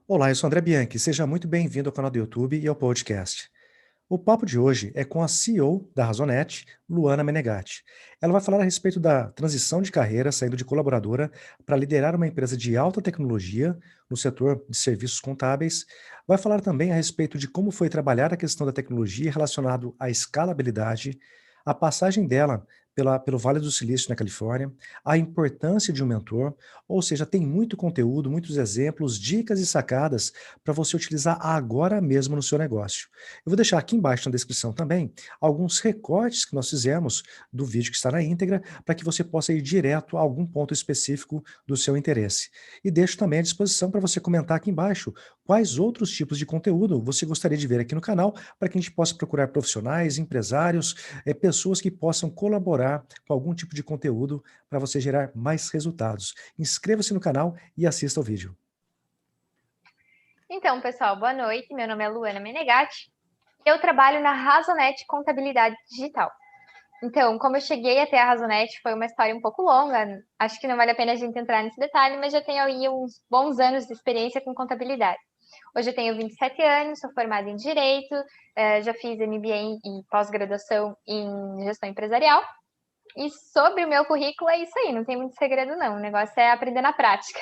Olá, eu sou André Bianchi. Seja muito bem-vindo ao canal do YouTube e ao podcast. O papo de hoje é com a CEO da Razonet, Luana Menegatti. Ela vai falar a respeito da transição de carreira, saindo de colaboradora para liderar uma empresa de alta tecnologia no setor de serviços contábeis. Vai falar também a respeito de como foi trabalhar a questão da tecnologia relacionado à escalabilidade, a passagem dela pelo Vale do Silício na Califórnia, a importância de um mentor, ou seja, tem muito conteúdo, muitos exemplos, dicas e sacadas para você utilizar agora mesmo no seu negócio. Eu vou deixar aqui embaixo na descrição também alguns recortes que nós fizemos do vídeo que está na íntegra, para que você possa ir direto a algum ponto específico do seu interesse. E deixo também à disposição para você comentar aqui embaixo quais outros tipos de conteúdo você gostaria de ver aqui no canal, para que a gente possa procurar profissionais, empresários, pessoas que possam colaborar com algum tipo de conteúdo para você gerar mais resultados. Inscreva-se no canal e assista ao vídeo. Então, pessoal, boa noite. Meu nome é Luana Menegatti. Eu trabalho na Razonet Contabilidade Digital. Então, como eu cheguei até a Razonet, foi uma história um pouco longa. Acho que não vale a pena a gente entrar nesse detalhe, mas já tenho aí uns bons anos de experiência com contabilidade. Hoje eu tenho 27 anos, sou formada em Direito, já fiz MBA e pós-graduação em Gestão Empresarial. E sobre o meu currículo é isso aí, não tem muito segredo não, o negócio é aprender na prática.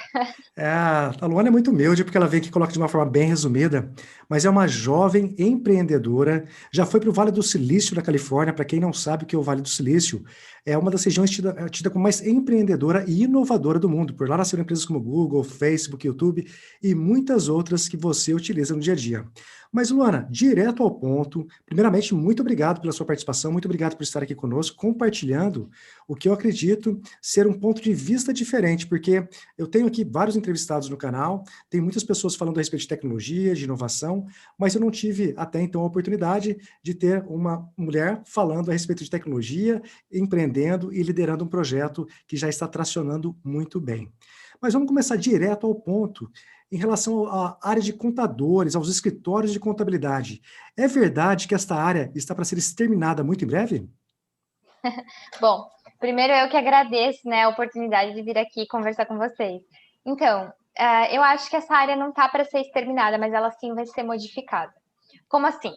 A Luana é muito humilde, porque ela vem aqui e coloca de uma forma bem resumida, mas é uma jovem empreendedora, já foi para o Vale do Silício, na Califórnia. Para quem não sabe o que é o Vale do Silício, é uma das regiões tida como mais empreendedora e inovadora do mundo. Por lá nasceram empresas como Google, Facebook, YouTube e muitas outras que você utiliza no dia a dia. Mas, Luana, direto ao ponto, primeiramente, muito obrigado pela sua participação, muito obrigado por estar aqui conosco, compartilhando o que eu acredito ser um ponto de vista diferente, porque eu tenho aqui vários entrevistados no canal, tem muitas pessoas falando a respeito de tecnologia, de inovação, mas eu não tive até então a oportunidade de ter uma mulher falando a respeito de tecnologia, empreendendo e liderando um projeto que já está tracionando muito bem. Mas vamos começar direto ao ponto, em relação à área de contadores, aos escritórios de contabilidade. É verdade que esta área está para ser exterminada muito em breve? Bom, primeiro eu que agradeço, né, a oportunidade de vir aqui conversar com vocês. Então, eu acho que essa área não está para ser exterminada, mas ela sim vai ser modificada. Como assim?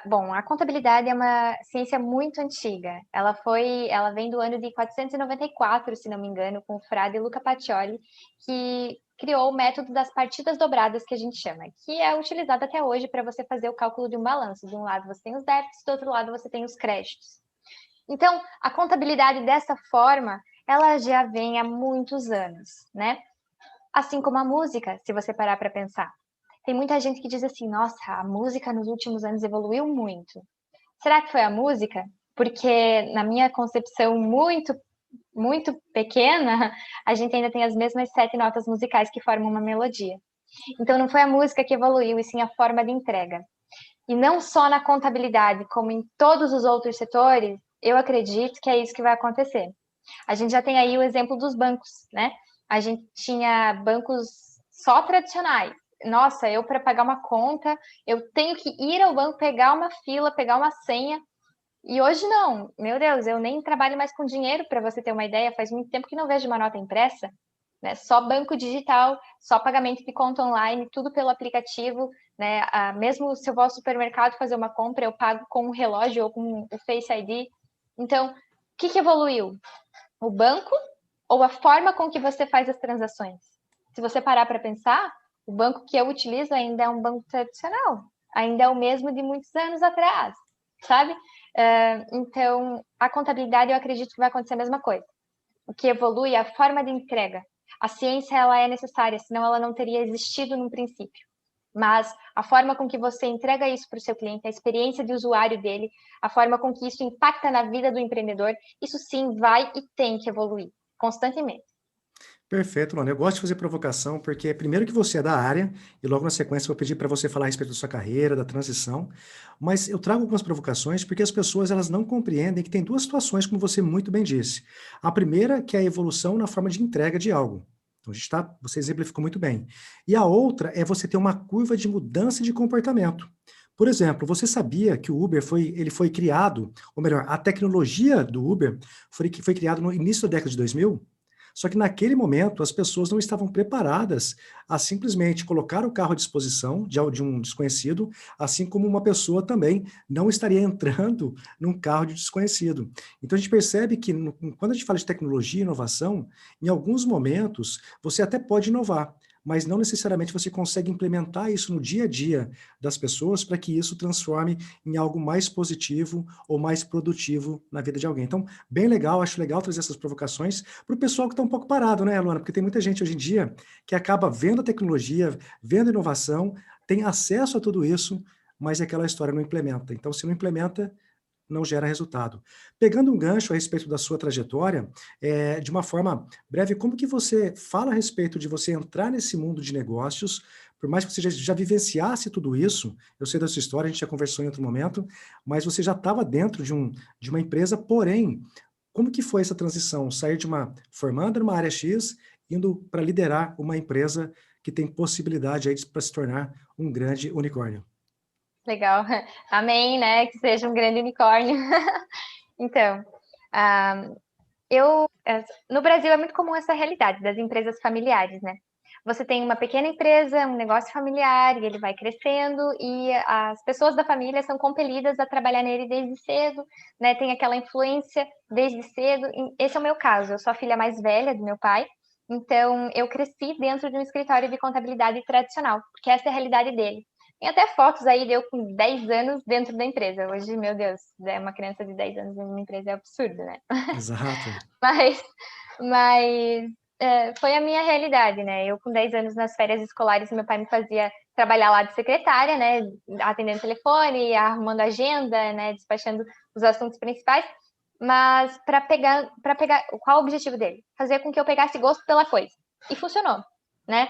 Bom, a contabilidade é uma ciência muito antiga. Ela vem do ano de 494, se não me engano, com o frade Luca Pacioli, que criou o método das partidas dobradas, que a gente chama, que é utilizado até hoje para você fazer o cálculo de um balanço. De um lado você tem os débitos, do outro lado você tem os créditos. Então, a contabilidade dessa forma, ela já vem há muitos anos, né? Assim como a música, se você parar para pensar. Tem muita gente que diz assim: nossa, a música nos últimos anos evoluiu muito. Será que foi a música? Porque na minha concepção muito pequena, a gente ainda tem as mesmas 7 notas musicais que formam uma melodia. Então não foi a música que evoluiu, e sim a forma de entrega. E não só na contabilidade, como em todos os outros setores, eu acredito que é isso que vai acontecer. A gente já tem aí o exemplo dos bancos, né? A gente tinha bancos só tradicionais. Nossa, eu para pagar uma conta, eu tenho que ir ao banco, pegar uma fila, pegar uma senha. E hoje não. Meu Deus, eu nem trabalho mais com dinheiro, para você ter uma ideia. Faz muito tempo que não vejo uma nota impressa, né? Só banco digital, só pagamento de conta online, tudo pelo aplicativo, né? Mesmo se eu vou ao supermercado fazer uma compra, eu pago com o relógio ou com o Face ID. Então, o que evoluiu? O banco ou a forma com que você faz as transações? Se você parar para pensar, o banco que eu utilizo ainda é um banco tradicional, ainda é o mesmo de muitos anos atrás, sabe? Então, a contabilidade eu acredito que vai acontecer a mesma coisa. O que evolui é a forma de entrega. A ciência ela é necessária, senão ela não teria existido no princípio. Mas a forma com que você entrega isso para o seu cliente, a experiência de usuário dele, a forma com que isso impacta na vida do empreendedor, isso sim vai e tem que evoluir constantemente. Perfeito, Luana. Eu gosto de fazer provocação, porque primeiro que você é da área, e logo na sequência eu vou pedir para você falar a respeito da sua carreira, da transição, mas eu trago algumas provocações porque as pessoas elas não compreendem que tem duas situações, como você muito bem disse. A primeira, que é a evolução na forma de entrega de algo. Então, você exemplificou muito bem. E a outra é você ter uma curva de mudança de comportamento. Por exemplo, você sabia que o Uber ele foi criado, ou melhor, a tecnologia do Uber foi criada no início da década de 2000? Só que naquele momento as pessoas não estavam preparadas a simplesmente colocar o carro à disposição de um desconhecido, assim como uma pessoa também não estaria entrando num carro de desconhecido. Então a gente percebe que quando a gente fala de tecnologia e inovação, em alguns momentos você até pode inovar, mas não necessariamente você consegue implementar isso no dia a dia das pessoas para que isso transforme em algo mais positivo ou mais produtivo na vida de alguém. Então, bem legal, acho legal trazer essas provocações para o pessoal que está um pouco parado, né, Luana? Porque tem muita gente hoje em dia que acaba vendo a tecnologia, vendo a inovação, tem acesso a tudo isso, mas aquela história não implementa. Então, se não implementa, não gera resultado. Pegando um gancho a respeito da sua trajetória, de uma forma breve, como que você fala a respeito de você entrar nesse mundo de negócios, por mais que você já vivenciasse tudo isso, eu sei da sua história, a gente já conversou em outro momento, mas você já estava dentro de uma empresa, porém, como que foi essa transição? Sair de uma formando numa área X, indo para liderar uma empresa que tem possibilidade aí para se tornar um grande unicórnio. Legal. Amém, né? Que seja um grande unicórnio. Então, ah, no Brasil é muito comum essa realidade das empresas familiares, né? Você tem uma pequena empresa, um negócio familiar, e ele vai crescendo, e as pessoas da família são compelidas a trabalhar nele desde cedo, né? Tem aquela influência desde cedo. Esse é o meu caso, eu sou a filha mais velha do meu pai, então eu cresci dentro de um escritório de contabilidade tradicional, porque essa é a realidade dele. Tem até fotos aí de eu com 10 anos dentro da empresa. Hoje, meu Deus, uma criança de 10 anos em uma empresa é absurdo, né? Exato. Mas, mas foi a minha realidade, né? Eu, com 10 anos nas férias escolares, meu pai me fazia trabalhar lá de secretária, né? Atendendo telefone, arrumando agenda, né? Despachando os assuntos principais. Mas para pegar, qual o objetivo dele? Fazer com que eu pegasse gosto pela coisa. E funcionou, né?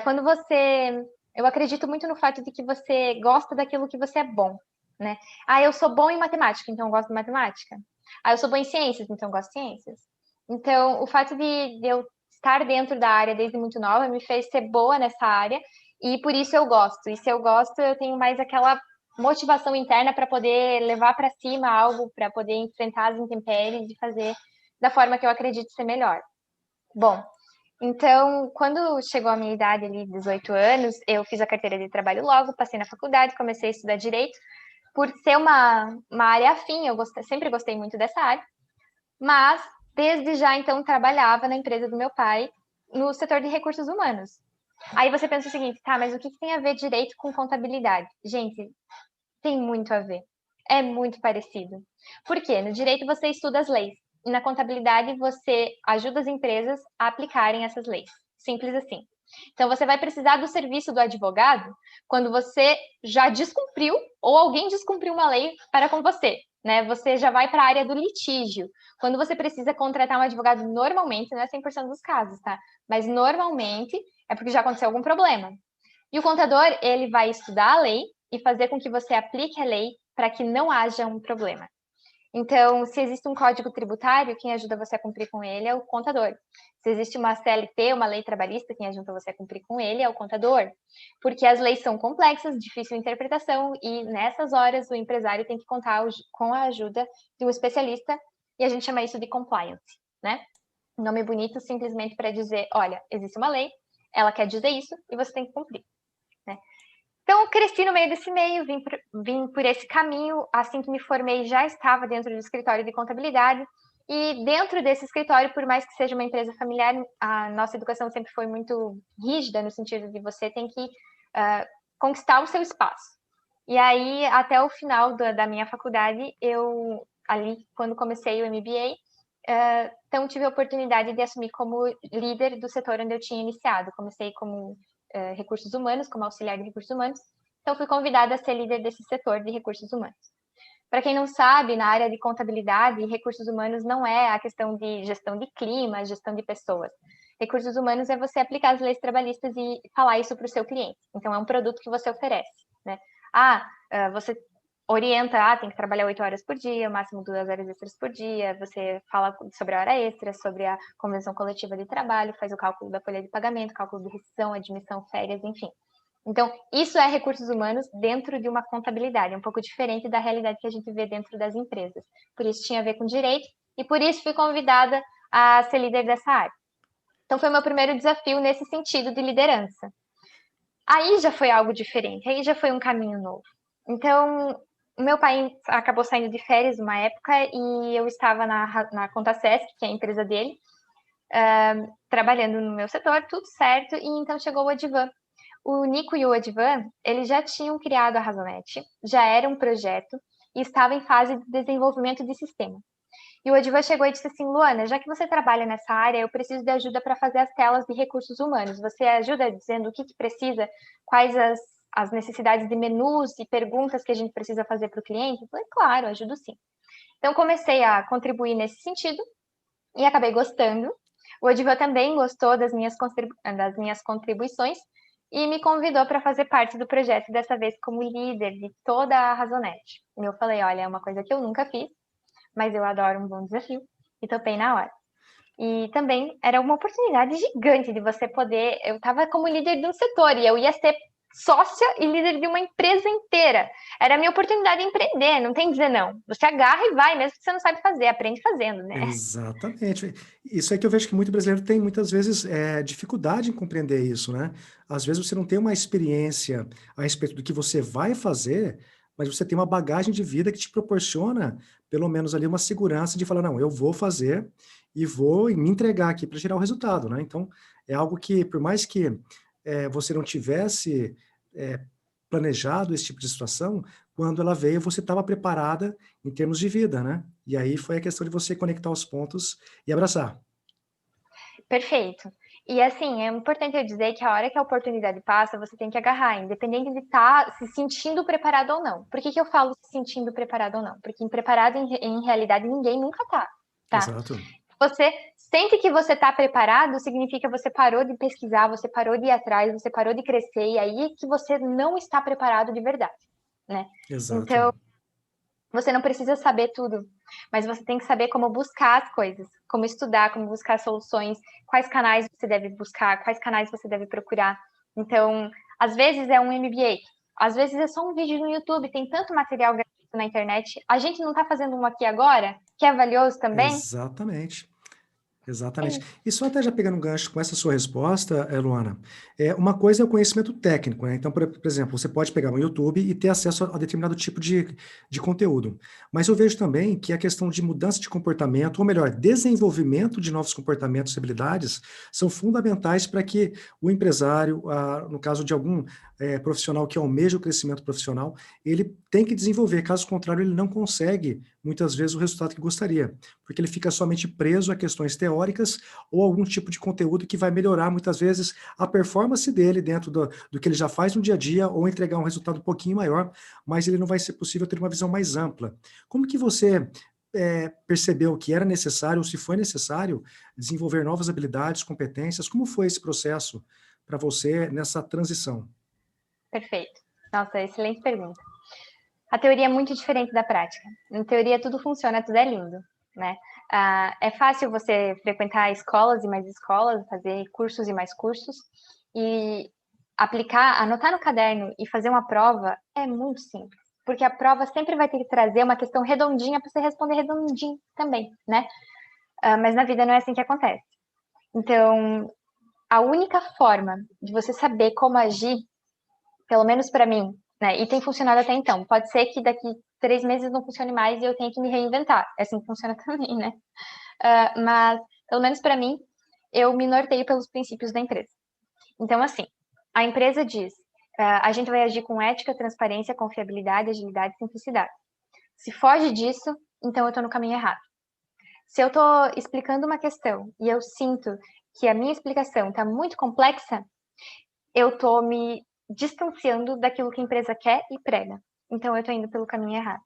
Quando você, eu acredito muito no fato de que você gosta daquilo que você é bom, né? Ah, eu sou bom em matemática, então eu gosto de matemática. Ah, eu sou boa em ciências, então eu gosto de ciências. Então, o fato de eu estar dentro da área desde muito nova me fez ser boa nessa área e por isso eu gosto. E se eu gosto, eu tenho mais aquela motivação interna para poder levar para cima algo, para poder enfrentar as intempéries e fazer da forma que eu acredito ser melhor. Bom, então, quando chegou a minha idade ali, 18 anos, eu fiz a carteira de trabalho logo, passei na faculdade, comecei a estudar direito. Por ser uma área afim, sempre gostei muito dessa área. Mas, desde já, então, trabalhava na empresa do meu pai, no setor de recursos humanos. Aí você pensa o seguinte, tá, mas o que tem a ver direito com contabilidade? Gente, tem muito a ver. É muito parecido. Por quê? No direito você estuda as leis. E na contabilidade você ajuda as empresas a aplicarem essas leis. Simples assim. Então você vai precisar do serviço do advogado quando você já descumpriu ou alguém descumpriu uma lei para com você, né? Você já vai para a área do litígio. Quando você precisa contratar um advogado normalmente, não é 100% dos casos, tá? Mas normalmente é porque já aconteceu algum problema. E o contador, ele vai estudar a lei e fazer com que você aplique a lei para que não haja um problema. Então, se existe um código tributário, quem ajuda você a cumprir com ele é o contador. Se existe uma CLT, uma lei trabalhista, quem ajuda você a cumprir com ele é o contador. Porque as leis são complexas, difícil de interpretação, e nessas horas o empresário tem que contar com a ajuda de um especialista, e a gente chama isso de compliance, né? Nome bonito simplesmente para dizer, olha, existe uma lei, ela quer dizer isso, e você tem que cumprir. Né? Então, eu cresci no meio desse meio, vim por esse caminho. Assim que me formei, já estava dentro do escritório de contabilidade. E dentro desse escritório, por mais que seja uma empresa familiar, a nossa educação sempre foi muito rígida, no sentido de você tem que conquistar o seu espaço. E aí, até o final da minha faculdade, eu, ali, quando comecei o MBA, então tive a oportunidade de assumir como líder do setor onde eu tinha iniciado. Comecei como recursos humanos, como auxiliar de recursos humanos. Então, fui convidada a ser líder desse setor de recursos humanos. Para quem não sabe, na área de contabilidade, recursos humanos não é a questão de gestão de clima, gestão de pessoas. Recursos humanos é você aplicar as leis trabalhistas e falar isso para o seu cliente. Então, é um produto que você oferece. Né? Você orienta, tem que trabalhar 8 horas por dia, máximo 2 horas extras por dia, você fala sobre a hora extra, sobre a convenção coletiva de trabalho, faz o cálculo da folha de pagamento, cálculo de rescisão, admissão, férias, enfim. Então, isso é recursos humanos dentro de uma contabilidade, um pouco diferente da realidade que a gente vê dentro das empresas. Por isso tinha a ver com direito e por isso fui convidada a ser líder dessa área. Então, foi meu primeiro desafio nesse sentido de liderança. Aí já foi algo diferente, aí já foi um caminho novo. Então, meu pai acabou saindo de férias uma época e eu estava na Contasesc, que é a empresa dele, trabalhando no meu setor, tudo certo, e então chegou o Advan. O Nico e o Advan, eles já tinham criado a Razonete, já era um projeto e estava em fase de desenvolvimento de sistema. E o Advan chegou e disse assim, Luana, já que você trabalha nessa área, eu preciso de ajuda para fazer as telas de recursos humanos. Você ajuda dizendo o que precisa, quais as necessidades de menus e perguntas que a gente precisa fazer para o cliente? Eu falei, claro, ajudo sim. Então, comecei a contribuir nesse sentido e acabei gostando. O Advan também gostou das minhas contribuições e me convidou para fazer parte do projeto, dessa vez como líder de toda a Razonete. E eu falei, olha, é uma coisa que eu nunca fiz, mas eu adoro um bom desafio e topei na hora. E também era uma oportunidade gigante de você poder. Eu estava como líder de um setor e eu ia ser sócia e líder de uma empresa inteira. Era a minha oportunidade de empreender, não tem que dizer não. Você agarra e vai, mesmo que você não sabe fazer, aprende fazendo, né? Exatamente. Isso é que eu vejo que muito brasileiro tem muitas vezes dificuldade em compreender isso, né? Às vezes você não tem uma experiência a respeito do que você vai fazer, mas você tem uma bagagem de vida que te proporciona, pelo menos ali, uma segurança de falar, não, eu vou fazer e vou me entregar aqui para gerar o resultado, né? Então, é algo que, por mais que você não tivesse é, planejado esse tipo de situação, quando ela veio, você estava preparada em termos de vida, né? E aí foi a questão de você conectar os pontos e abraçar. Perfeito. E assim, é importante eu dizer que a hora que a oportunidade passa, você tem que agarrar, independente de estar se sentindo preparado ou não. Por que eu falo se sentindo preparado ou não? Porque preparado em realidade ninguém nunca tá? Exato. Você sente que você está preparado, significa que você parou de pesquisar, você parou de ir atrás, você parou de crescer, e aí é que você não está preparado de verdade, né? Exato. Então, você não precisa saber tudo, mas você tem que saber como buscar as coisas, como estudar, como buscar soluções, quais canais você deve buscar, quais canais você deve procurar. Então, às vezes é um MBA, às vezes é só um vídeo no YouTube, tem tanto material gratuito na internet. A gente não está fazendo um aqui agora, que é valioso também? Exatamente. É Exatamente. isso. E só até já pegando um gancho com essa sua resposta, Luana, uma coisa é o conhecimento técnico, né? Então, por exemplo, você pode pegar no YouTube e ter acesso a determinado tipo de conteúdo. Mas eu vejo também que a questão de mudança de comportamento, ou melhor, desenvolvimento de novos comportamentos e habilidades, são fundamentais para que o empresário, no caso de algum profissional que almeja o crescimento profissional, ele tem que desenvolver, caso contrário, ele não consegue, muitas vezes, o resultado que gostaria, porque ele fica somente preso a questões teóricas ou algum tipo de conteúdo que vai melhorar, muitas vezes, a performance dele dentro do que ele já faz no dia a dia ou entregar um resultado um pouquinho maior, mas ele não vai ser possível ter uma visão mais ampla. Como que você percebeu que era necessário, ou se foi necessário, desenvolver novas habilidades, competências? Como foi esse processo para você nessa transição? Perfeito. Nossa, excelente pergunta. A teoria é muito diferente da prática. Em teoria, tudo funciona, tudo é lindo, né? É fácil você frequentar escolas e mais escolas, fazer cursos e mais cursos, e aplicar, anotar no caderno e fazer uma prova é muito simples, porque a prova sempre vai ter que trazer uma questão redondinha para você responder redondinho também, né? Mas na vida não é assim que acontece. Então, a única forma de você saber como agir, pelo menos para mim, né? E tem funcionado até então. Pode ser que daqui 3 meses não funcione mais e eu tenha que me reinventar. É assim que funciona também, né? Mas, pelo menos para mim, eu me norteio pelos princípios da empresa. Então, assim, a empresa diz: a gente vai agir com ética, transparência, confiabilidade, agilidade e simplicidade. Se foge disso, então eu estou no caminho errado. Se eu estou explicando uma questão e eu sinto que a minha explicação está muito complexa, eu estou me distanciando daquilo que a empresa quer e prega. Então, eu estou indo pelo caminho errado.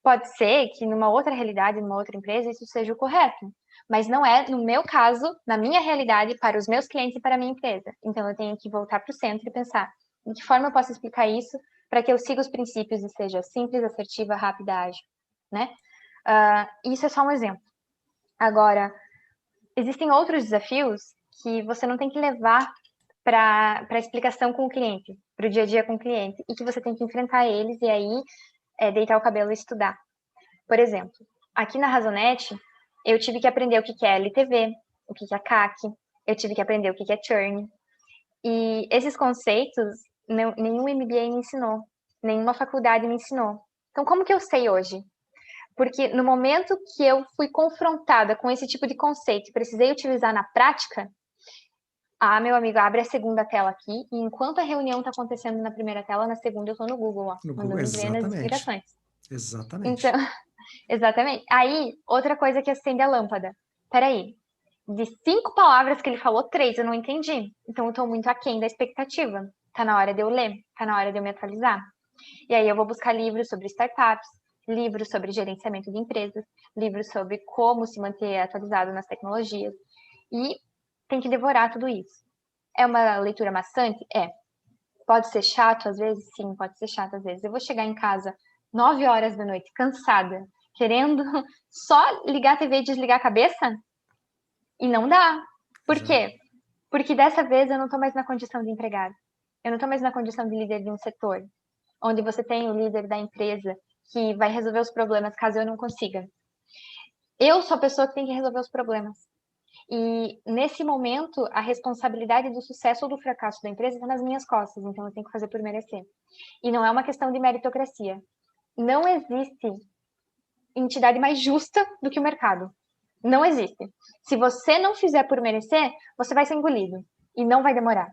Pode ser que numa outra realidade, numa outra empresa, isso seja o correto, mas não é, no meu caso, na minha realidade, para os meus clientes e para a minha empresa. Então, eu tenho que voltar para o centro e pensar de que forma eu posso explicar isso para que eu siga os princípios e seja simples, assertiva, rápida, ágil, né? Isso é só um exemplo. Agora, existem outros desafios que você não tem que levar para a explicação com o cliente, para o dia a dia com o cliente, e que você tem que enfrentar eles e aí deitar o cabelo e estudar. Por exemplo, aqui na Razonete, eu tive que aprender o que é LTV, o que é CAC, eu tive que aprender o que é churn. E esses conceitos, nenhum MBA me ensinou, nenhuma faculdade me ensinou. Então, como que eu sei hoje? Porque no momento que eu fui confrontada com esse tipo de conceito e precisei utilizar na prática, meu amigo, abre a segunda tela aqui, e enquanto a reunião está acontecendo na primeira tela, na segunda eu estou no Google, ó, No Google, mandando ver nas exatamente. inspirações. Então, Exatamente. exatamente. Aí, outra coisa que acende a lâmpada. Peraí, de 5 palavras que ele falou, 3 eu não entendi. Então, eu estou muito aquém da expectativa. Tá na hora de eu ler, tá na hora de eu me atualizar. E aí eu vou buscar livros sobre startups, livros sobre gerenciamento de empresas, livros sobre como se manter atualizado nas tecnologias. E tem que devorar tudo isso. É uma leitura maçante? É. Pode ser chato às vezes? Sim, pode ser chato às vezes. Eu vou chegar em casa 9 horas da noite, cansada, querendo só ligar a TV e desligar a cabeça? E não dá. Por Exato. quê? Porque dessa vez eu não estou mais na condição de empregado. Eu não estou mais na condição de líder de um setor, onde você tem o líder da empresa que vai resolver os problemas caso eu não consiga. Eu sou a pessoa que tem que resolver os problemas. E nesse momento, a responsabilidade do sucesso ou do fracasso da empresa está nas minhas costas, então eu tenho que fazer por merecer. E não é uma questão de meritocracia. Não existe entidade mais justa do que o mercado. Não existe. Se você não fizer por merecer, você vai ser engolido. E não vai demorar.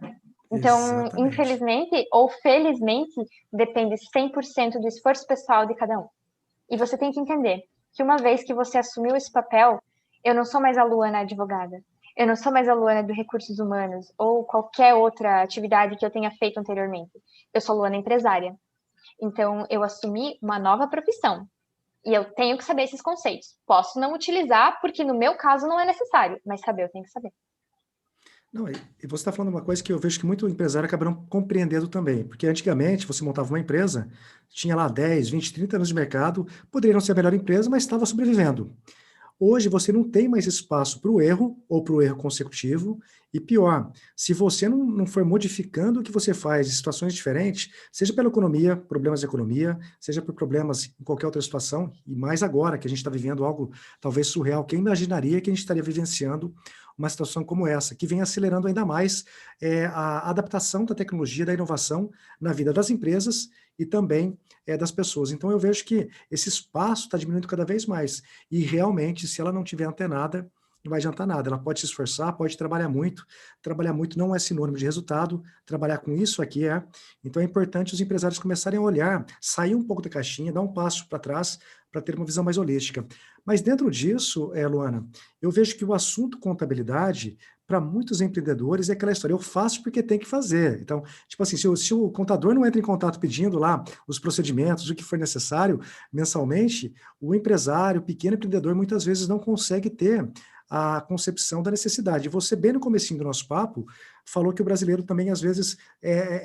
Então, Exatamente. infelizmente ou felizmente, depende 100% do esforço pessoal de cada um. E você tem que entender que uma vez que você assumiu esse papel, eu não sou mais a Luana advogada. Eu não sou mais a Luana do recursos humanos ou qualquer outra atividade que eu tenha feito anteriormente. Eu sou Luana empresária. Então, eu assumi uma nova profissão. E eu tenho que saber esses conceitos. Posso não utilizar, porque no meu caso não é necessário, mas saber eu tenho que saber. Não, e você está falando uma coisa que eu vejo que muito empresário acabaram compreendendo também, porque antigamente você montava uma empresa, tinha lá 10, 20, 30 anos de mercado, poderia não ser a melhor empresa, mas estava sobrevivendo. Hoje você não tem mais espaço para o erro ou para o erro consecutivo, e pior, se você não for modificando o que você faz em situações diferentes, seja pela economia, problemas de economia, seja por problemas em qualquer outra situação, e mais agora que a gente está vivendo algo talvez surreal, quem imaginaria que a gente estaria vivenciando uma situação como essa, que vem acelerando ainda mais a adaptação da tecnologia, da inovação na vida das empresas e também das pessoas. Então eu vejo que esse espaço está diminuindo cada vez mais. E realmente, se ela não tiver antenada, não vai adiantar nada. Ela pode se esforçar, pode trabalhar muito. Trabalhar muito não é sinônimo de resultado. Trabalhar com isso aqui é. Então é importante os empresários começarem a olhar, sair um pouco da caixinha, dar um passo para trás para ter uma visão mais holística. Mas dentro disso, Luana, eu vejo que o assunto contabilidade, para muitos empreendedores, é aquela história, eu faço porque tem que fazer. Então, tipo assim, se o contador não entra em contato pedindo lá os procedimentos, o que for necessário mensalmente, o empresário, o pequeno empreendedor, muitas vezes não consegue ter a concepção da necessidade. Você, bem no comecinho do nosso papo, falou que o brasileiro também, às vezes,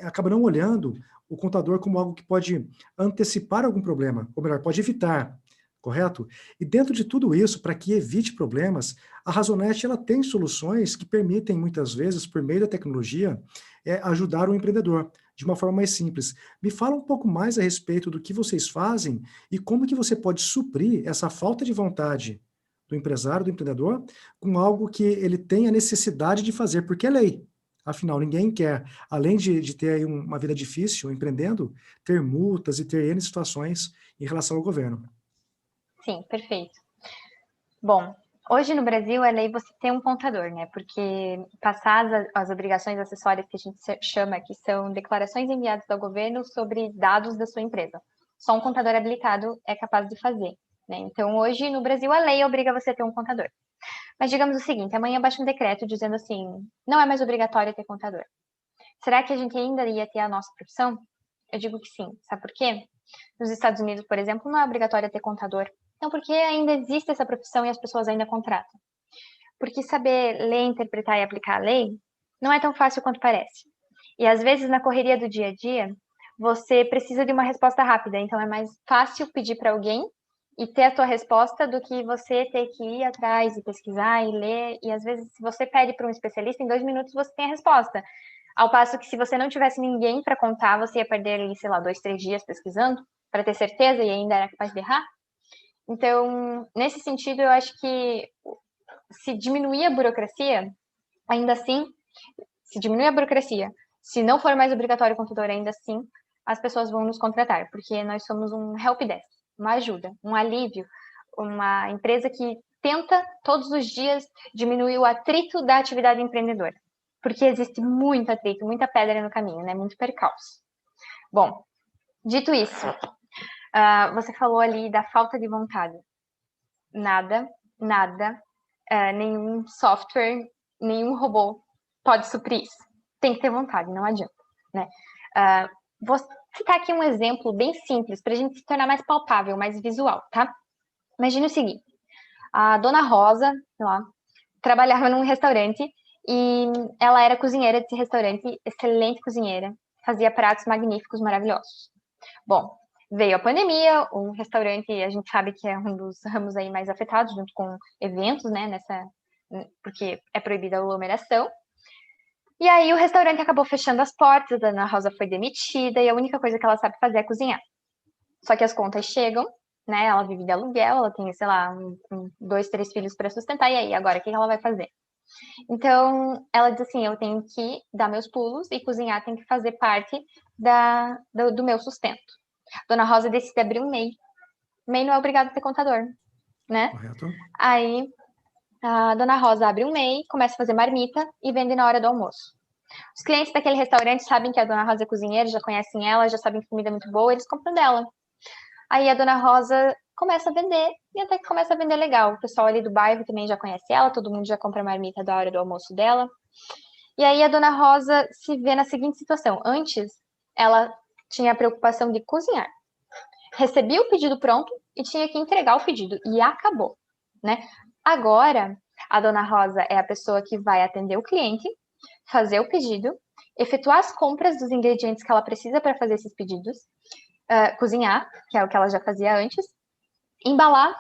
acaba não olhando o contador como algo que pode antecipar algum problema, ou melhor, pode evitar, correto? E dentro de tudo isso, para que evite problemas, a Razonet ela tem soluções que permitem, muitas vezes, por meio da tecnologia, ajudar o empreendedor de uma forma mais simples. Me fala um pouco mais a respeito do que vocês fazem e como que você pode suprir essa falta de vontade do empresário, do empreendedor, com algo que ele tem a necessidade de fazer, porque é lei. Afinal, ninguém quer, além de ter aí uma vida difícil empreendendo, ter multas e ter N situações em relação ao governo. Sim, perfeito. Bom, hoje no Brasil é lei você ter um contador, né? Porque passar as obrigações acessórias que a gente chama, que são declarações enviadas ao governo sobre dados da sua empresa. Só um contador habilitado é capaz de fazer, né? Então, hoje no Brasil a lei obriga você a ter um contador. Mas digamos o seguinte, amanhã baixa um decreto dizendo assim, não é mais obrigatório ter contador. Será que a gente ainda ia ter a nossa profissão? Eu digo que sim. Sabe por quê? Nos Estados Unidos, por exemplo, não é obrigatório ter contador. Então, por que ainda existe essa profissão e as pessoas ainda contratam? Porque saber ler, interpretar e aplicar a lei não é tão fácil quanto parece. E às vezes, na correria do dia a dia, você precisa de uma resposta rápida. Então, é mais fácil pedir para alguém e ter a tua resposta do que você ter que ir atrás e pesquisar e ler. E às vezes, se você pede para um especialista, em 2 minutos você tem a resposta. Ao passo que se você não tivesse ninguém para contar, você ia perder ali, sei lá, 2, 3 dias pesquisando para ter certeza e ainda era capaz de errar. Então, nesse sentido, eu acho que se diminuir a burocracia, Ainda assim, se diminuir a burocracia, se não for mais obrigatório o contador, ainda assim, as pessoas vão nos contratar, porque nós somos um help desk, uma ajuda, um alívio, uma empresa que tenta todos os dias diminuir o atrito da atividade empreendedora, porque existe muito atrito, muita pedra no caminho, né? Muito percalço. Bom, dito isso, você falou ali da falta de vontade. Nada, nada, nenhum software, nenhum robô pode suprir isso. Tem que ter vontade, não adianta, né? Vou citar aqui um exemplo bem simples para a gente se tornar mais palpável, mais visual, tá? Imagine o seguinte: a dona Rosa, sei lá, trabalhava num restaurante e ela era cozinheira desse restaurante, excelente cozinheira, fazia pratos magníficos, maravilhosos. Bom, veio a pandemia, o restaurante, a gente sabe que é um dos ramos aí mais afetados, junto com eventos, né, porque é proibida a aglomeração. E aí o restaurante acabou fechando as portas, a Ana Rosa foi demitida e a única coisa que ela sabe fazer é cozinhar. Só que as contas chegam, né? Ela vive de aluguel, ela tem, sei lá, 2, 3 filhos para sustentar, e aí, agora, o que ela vai fazer? Então, ela diz assim: eu tenho que dar meus pulos e cozinhar tem que fazer parte do meu sustento. Dona Rosa decide abrir um MEI. MEI não é obrigado a ter contador, né? Correto? Aí, a Dona Rosa abre um MEI, começa a fazer marmita e vende na hora do almoço. Os clientes daquele restaurante sabem que a Dona Rosa é cozinheira, já conhecem ela, já sabem que comida é muito boa, eles compram dela. Aí a Dona Rosa começa a vender, e até que começa a vender legal. O pessoal ali do bairro também já conhece ela, todo mundo já compra a marmita da hora do almoço dela. E aí a Dona Rosa se vê na seguinte situação: antes, ela tinha a preocupação de cozinhar. Recebia o pedido pronto e tinha que entregar o pedido, e acabou, né? Agora, a Dona Rosa é a pessoa que vai atender o cliente, fazer o pedido, efetuar as compras dos ingredientes que ela precisa para fazer esses pedidos, cozinhar, que é o que ela já fazia antes, embalar,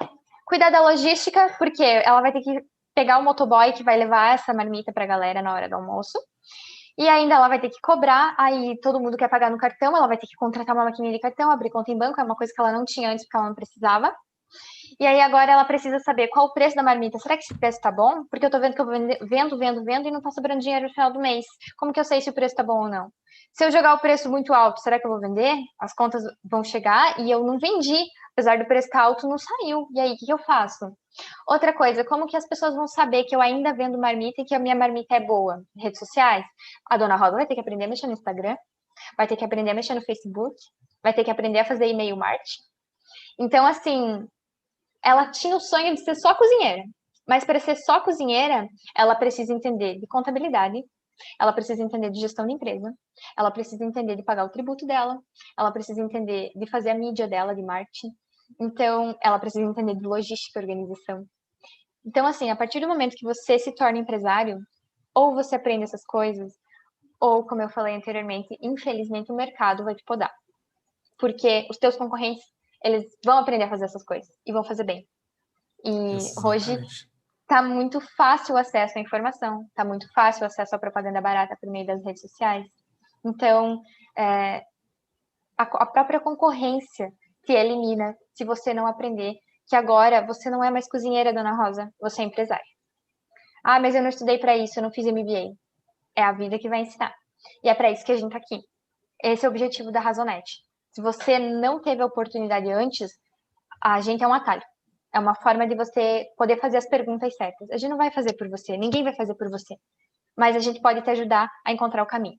cuidar da logística, porque ela vai ter que pegar o motoboy que vai levar essa marmita para a galera na hora do almoço. E ainda ela vai ter que cobrar, aí todo mundo quer pagar no cartão, ela vai ter que contratar uma maquininha de cartão, abrir conta em banco, é uma coisa que ela não tinha antes porque ela não precisava. E aí agora ela precisa saber qual o preço da marmita. Será que esse preço tá bom? Porque eu tô vendo que eu vendo e não tá sobrando dinheiro no final do mês. Como que eu sei se o preço tá bom ou não? Se eu jogar o preço muito alto, será que eu vou vender? As contas vão chegar e eu não vendi. Apesar do preço estar alto, não saiu. E aí, o que eu faço? Outra coisa, como que as pessoas vão saber que eu ainda vendo marmita e que a minha marmita é boa? Redes sociais? A dona Rosa vai ter que aprender a mexer no Instagram, vai ter que aprender a mexer no Facebook, vai ter que aprender a fazer e-mail marketing. Então, assim, ela tinha o sonho de ser só cozinheira. Mas para ser só cozinheira, ela precisa entender de contabilidade, ela precisa entender de gestão de empresa, ela precisa entender de pagar o tributo dela, ela precisa entender de fazer a mídia dela, de marketing. Então, ela precisa entender de logística e organização. Então, assim, a partir do momento que você se torna empresário, ou você aprende essas coisas, ou, como eu falei anteriormente, infelizmente o mercado vai te podar. Porque os teus concorrentes, eles vão aprender a fazer essas coisas e vão fazer bem. E hoje Exatamente. tá muito fácil o acesso à informação, tá muito fácil o acesso à propaganda barata por meio das redes sociais. Então, a própria concorrência se elimina se você não aprender que agora você não é mais cozinheira, dona Rosa, você é empresária. Ah, mas eu não estudei para isso, eu não fiz MBA. É a vida que vai ensinar. E é para isso que a gente tá aqui. Esse é o objetivo da Razonete. Se você não teve a oportunidade antes, a gente é um atalho. É uma forma de você poder fazer as perguntas certas. A gente não vai fazer por você, ninguém vai fazer por você. Mas a gente pode te ajudar a encontrar o caminho.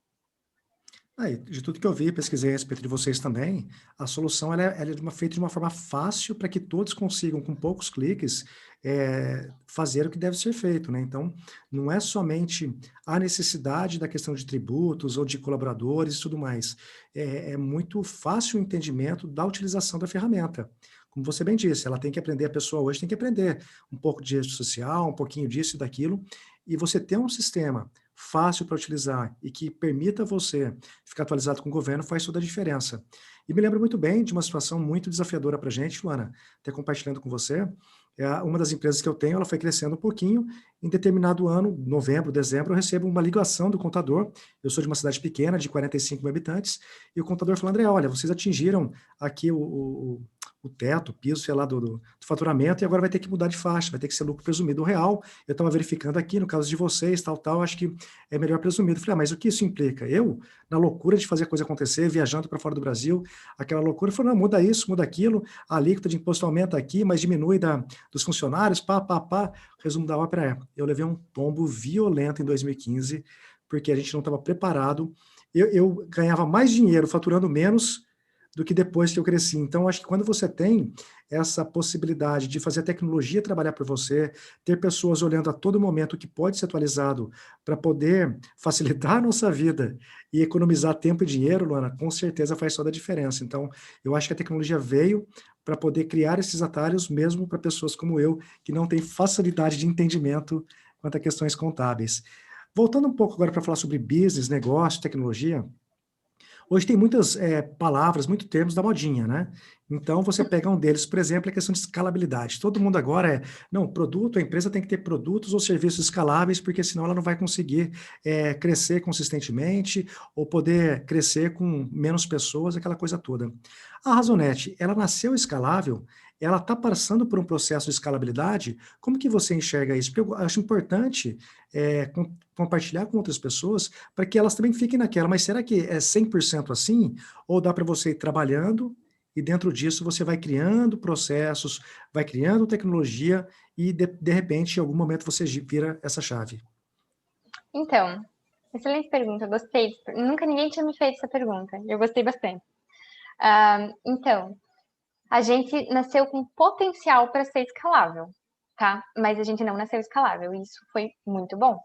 De tudo que eu vi, pesquisei a respeito de vocês também, a solução ela é feita de uma forma fácil para que todos consigam, com poucos cliques, fazer o que deve ser feito, né? Então, não é somente a necessidade da questão de tributos ou de colaboradores e tudo mais. É muito fácil o entendimento da utilização da ferramenta. Como você bem disse, ela tem que aprender, a pessoa hoje tem que aprender um pouco de rede social, um pouquinho disso e daquilo, e você ter um sistema fácil para utilizar e que permita você ficar atualizado com o governo faz toda a diferença. E me lembro muito bem de uma situação muito desafiadora para a gente, Luana, até compartilhando com você, uma das empresas que eu tenho, ela foi crescendo um pouquinho, em determinado ano, novembro, dezembro, eu recebo uma ligação do contador, eu sou de uma cidade pequena, de 45 mil habitantes, e o contador falou: André, olha, vocês atingiram aqui o o teto, o piso, sei lá, do faturamento, e agora vai ter que mudar de faixa, vai ter que ser lucro presumido real. Eu estava verificando aqui, no caso de vocês, tal, acho que é melhor presumido. Eu falei, mas o que isso implica? Eu, na loucura de fazer a coisa acontecer, viajando para fora do Brasil, aquela loucura, eu falei, não, muda isso, muda aquilo, a alíquota de imposto aumenta aqui, mas diminui dos funcionários, pá. Resumo da ópera é, eu levei um tombo violento em 2015, porque a gente não estava preparado. Eu ganhava mais dinheiro faturando menos do que depois que eu cresci. Então, acho que quando você tem essa possibilidade de fazer a tecnologia trabalhar por você, ter pessoas olhando a todo momento o que pode ser atualizado para poder facilitar a nossa vida e economizar tempo e dinheiro, Luana, com certeza faz toda a diferença. Então, eu acho que a tecnologia veio para poder criar esses atalhos mesmo para pessoas como eu, que não têm facilidade de entendimento quanto a questões contábeis. Voltando um pouco agora para falar sobre business, negócio, tecnologia, hoje tem muitas palavras, muitos termos da modinha, né? Então, você pega um deles, por exemplo, é a questão de escalabilidade. Todo mundo agora não, produto, a empresa tem que ter produtos ou serviços escaláveis, porque senão ela não vai conseguir crescer consistentemente ou poder crescer com menos pessoas, aquela coisa toda. A Razonete, ela nasceu escalável, ela está passando por um processo de escalabilidade. Como que você enxerga isso? Porque eu acho importante compartilhar com outras pessoas para que elas também fiquem naquela, mas será que é 100% assim? Ou dá para você ir trabalhando e dentro disso você vai criando processos, vai criando tecnologia e de repente em algum momento você vira essa chave? Então, excelente pergunta, gostei. Nunca ninguém tinha me feito essa pergunta, eu gostei bastante. Então, a gente nasceu com potencial para ser escalável, tá? Mas a gente não nasceu escalável, e isso foi muito bom.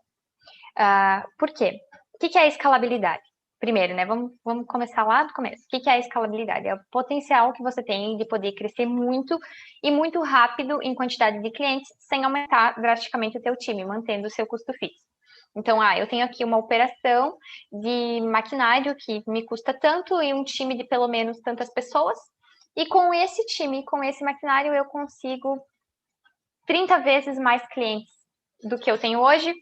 Por quê? O que é a escalabilidade? Primeiro, né? Vamos começar lá do começo. O que é a escalabilidade? É o potencial que você tem de poder crescer muito e muito rápido em quantidade de clientes, sem aumentar drasticamente o teu time, mantendo o seu custo fixo. Então, eu tenho aqui uma operação de maquinário que me custa tanto e um time de pelo menos tantas pessoas. E com esse time, com esse maquinário, eu consigo 30 vezes mais clientes do que eu tenho hoje,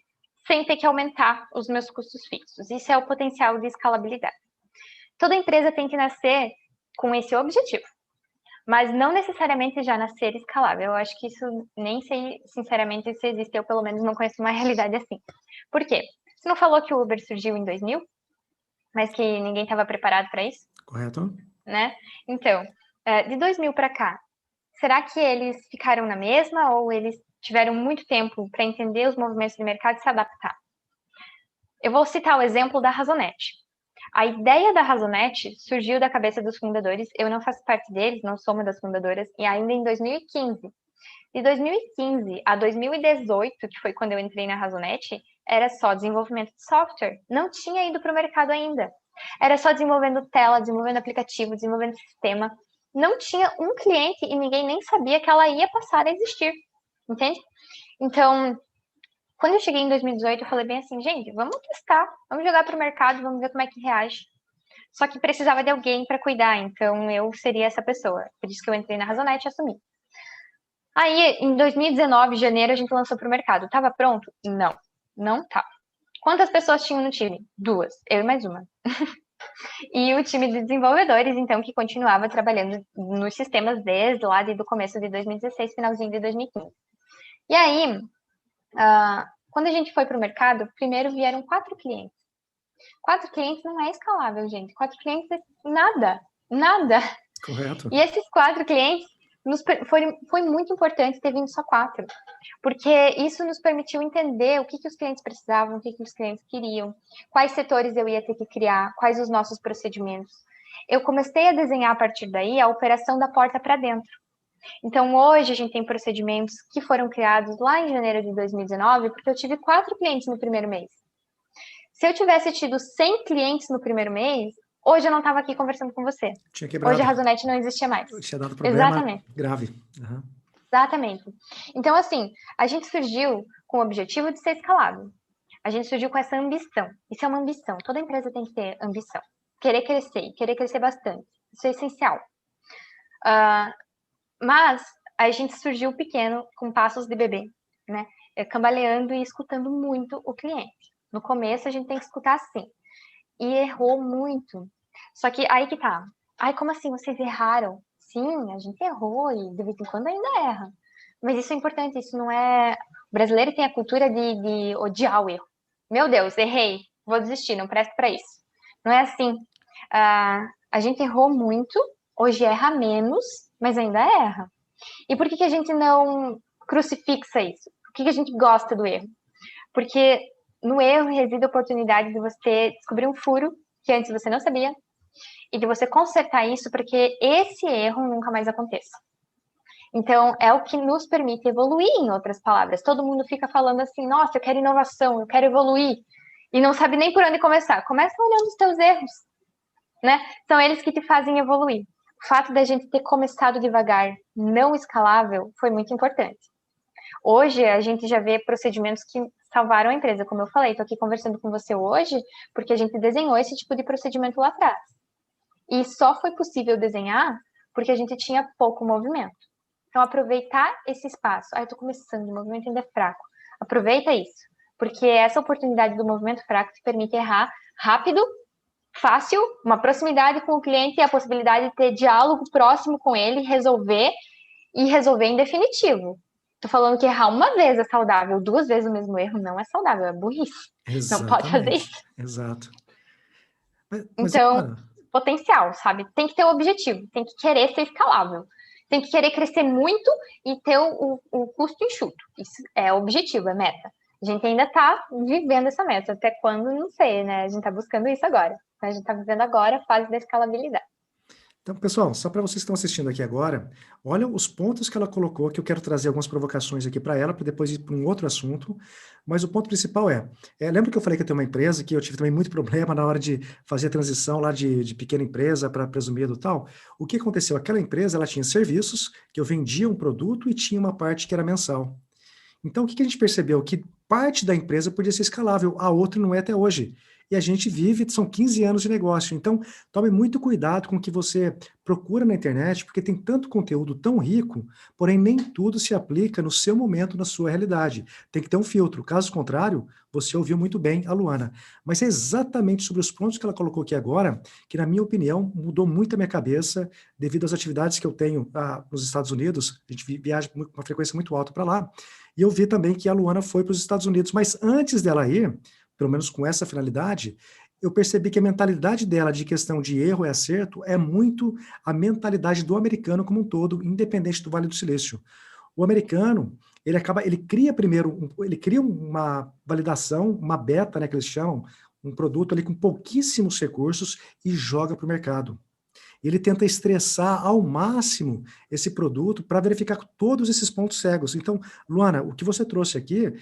sem ter que aumentar os meus custos fixos. Isso é o potencial de escalabilidade. Toda empresa tem que nascer com esse objetivo, mas não necessariamente já nascer escalável. Eu acho que isso nem sei, sinceramente, se existe, eu pelo menos não conheço uma realidade assim. Por quê? Você não falou que o Uber surgiu em 2000, mas que ninguém estava preparado para isso? Correto? Né? Então, de 2000 para cá, será que eles ficaram na mesma ou eles tiveram muito tempo para entender os movimentos de mercado e se adaptar? Eu vou citar o exemplo da Razonete. A ideia da Razonete surgiu da cabeça dos fundadores. Eu não faço parte deles, não sou uma das fundadoras, e ainda em 2015. De 2015 a 2018, que foi quando eu entrei na Razonete, era só desenvolvimento de software. Não tinha ido para o mercado ainda. Era só desenvolvendo tela, desenvolvendo aplicativo, desenvolvendo sistema. Não tinha um cliente e ninguém nem sabia que ela ia passar a existir. Entende? Então, quando eu cheguei em 2018, eu falei bem assim, gente, vamos testar, vamos jogar para o mercado, vamos ver como é que reage. Só que precisava de alguém para cuidar, então eu seria essa pessoa. Por isso que eu entrei na Razonete e assumi. Aí, em 2019, janeiro, a gente lançou para o mercado. Tava pronto? Não, não tava. Quantas pessoas tinham no time? 2, eu e mais uma. E o time de desenvolvedores, então, que continuava trabalhando nos sistemas desde lá do começo de 2016, finalzinho de 2015. E aí, quando a gente foi para o mercado, primeiro vieram 4 clientes. 4 clientes não é escalável, gente. 4 clientes é nada, nada. Correto. E esses 4 clientes foi muito importante ter vindo só 4, porque isso nos permitiu entender o que os clientes precisavam, o que os clientes queriam, quais setores eu ia ter que criar, quais os nossos procedimentos. Eu comecei a desenhar a partir daí a operação da porta para dentro. Então, hoje a gente tem procedimentos que foram criados lá em janeiro de 2019, porque eu tive 4 clientes no primeiro mês. Se eu tivesse tido 100 clientes no primeiro mês, hoje eu não estava aqui conversando com você. Tinha Hoje quebrado. a Razonete não existia mais. Tinha dado problema Exatamente. grave. Uhum. Exatamente. Então, assim, a gente surgiu com o objetivo de ser escalável. A gente surgiu com essa ambição. Isso é uma ambição. Toda empresa tem que ter ambição. Querer crescer bastante. Isso é essencial. Mas a gente surgiu pequeno, com passos de bebê, né? Cambaleando e escutando muito o cliente. No começo, a gente tem que escutar assim. E errou muito. Só que aí que tá. Ai, como assim vocês erraram? Sim, a gente errou e de vez em quando ainda erra. Mas isso é importante, isso não é... O brasileiro tem a cultura de odiar o erro. Meu Deus, errei, vou desistir, não presto para isso. Não é assim. A gente errou muito, hoje erra menos, mas ainda erra. E por que a gente não crucifixa isso? Por que a gente gosta do erro? Porque no erro reside a oportunidade de você descobrir um furo que antes você não sabia e de você consertar isso para que esse erro nunca mais aconteça. Então, é o que nos permite evoluir, em outras palavras. Todo mundo fica falando assim, nossa, eu quero inovação, eu quero evoluir, e não sabe nem por onde começar. Começa olhando os teus erros, né? São eles que te fazem evoluir. O fato da gente ter começado devagar, não escalável, foi muito importante. Hoje, a gente já vê procedimentos que salvaram a empresa, como eu falei. Estou aqui conversando com você hoje, porque a gente desenhou esse tipo de procedimento lá atrás. E só foi possível desenhar porque a gente tinha pouco movimento. Então, aproveitar esse espaço. Eu estou começando, o movimento ainda é fraco. Aproveita isso, porque essa oportunidade do movimento fraco te permite errar rápido, fácil, uma proximidade com o cliente e a possibilidade de ter diálogo próximo com ele, resolver e resolver em definitivo. Tô falando que errar uma vez é saudável, 2 vezes o mesmo erro não é saudável, é burrice. Não pode fazer Exatamente, isso. exato. Mas Então, Luana, potencial, sabe? Tem que ter o objetivo, tem que querer ser escalável. Tem que querer crescer muito e ter o custo enxuto. Isso é objetivo, é meta. A gente ainda está vivendo essa meta. Até quando, não sei, né? A gente está buscando isso agora. A gente está vivendo agora a fase da escalabilidade. então, pessoal, só para vocês que estão assistindo aqui agora, olha os pontos que ela colocou, que eu quero trazer algumas provocações aqui para ela, para depois ir para um outro assunto. Mas o ponto principal lembra que eu falei que eu tenho uma empresa, que eu tive também muito problema na hora de fazer a transição lá de pequena empresa para presumido e tal? O que aconteceu? Aquela empresa, ela tinha serviços, que eu vendia um produto e tinha uma parte que era mensal. Então, o que a gente percebeu? Que parte da empresa podia ser escalável, a outra não é até hoje. E a gente vive, são 15 anos de negócio. Então, tome muito cuidado com o que você procura na internet, porque tem tanto conteúdo tão rico, porém nem tudo se aplica no seu momento, na sua realidade. Tem que ter um filtro. Caso contrário, você ouviu muito bem a Luana. Mas é exatamente sobre os pontos que ela colocou aqui agora, que, na minha opinião, mudou muito a minha cabeça, devido às atividades que eu tenho nos Estados Unidos. A gente viaja com uma frequência muito alta para lá. E eu vi também que a Luana foi para os Estados Unidos, mas antes dela ir, pelo menos com essa finalidade, eu percebi que a mentalidade dela de questão de erro e acerto é muito a mentalidade do americano como um todo, independente do Vale do Silício. O americano, ele cria primeiro, ele cria uma validação, uma beta, né, que eles chamam, um produto ali com pouquíssimos recursos e joga para o mercado. Ele tenta estressar ao máximo esse produto para verificar todos esses pontos cegos. Então, Luana, o que você trouxe aqui,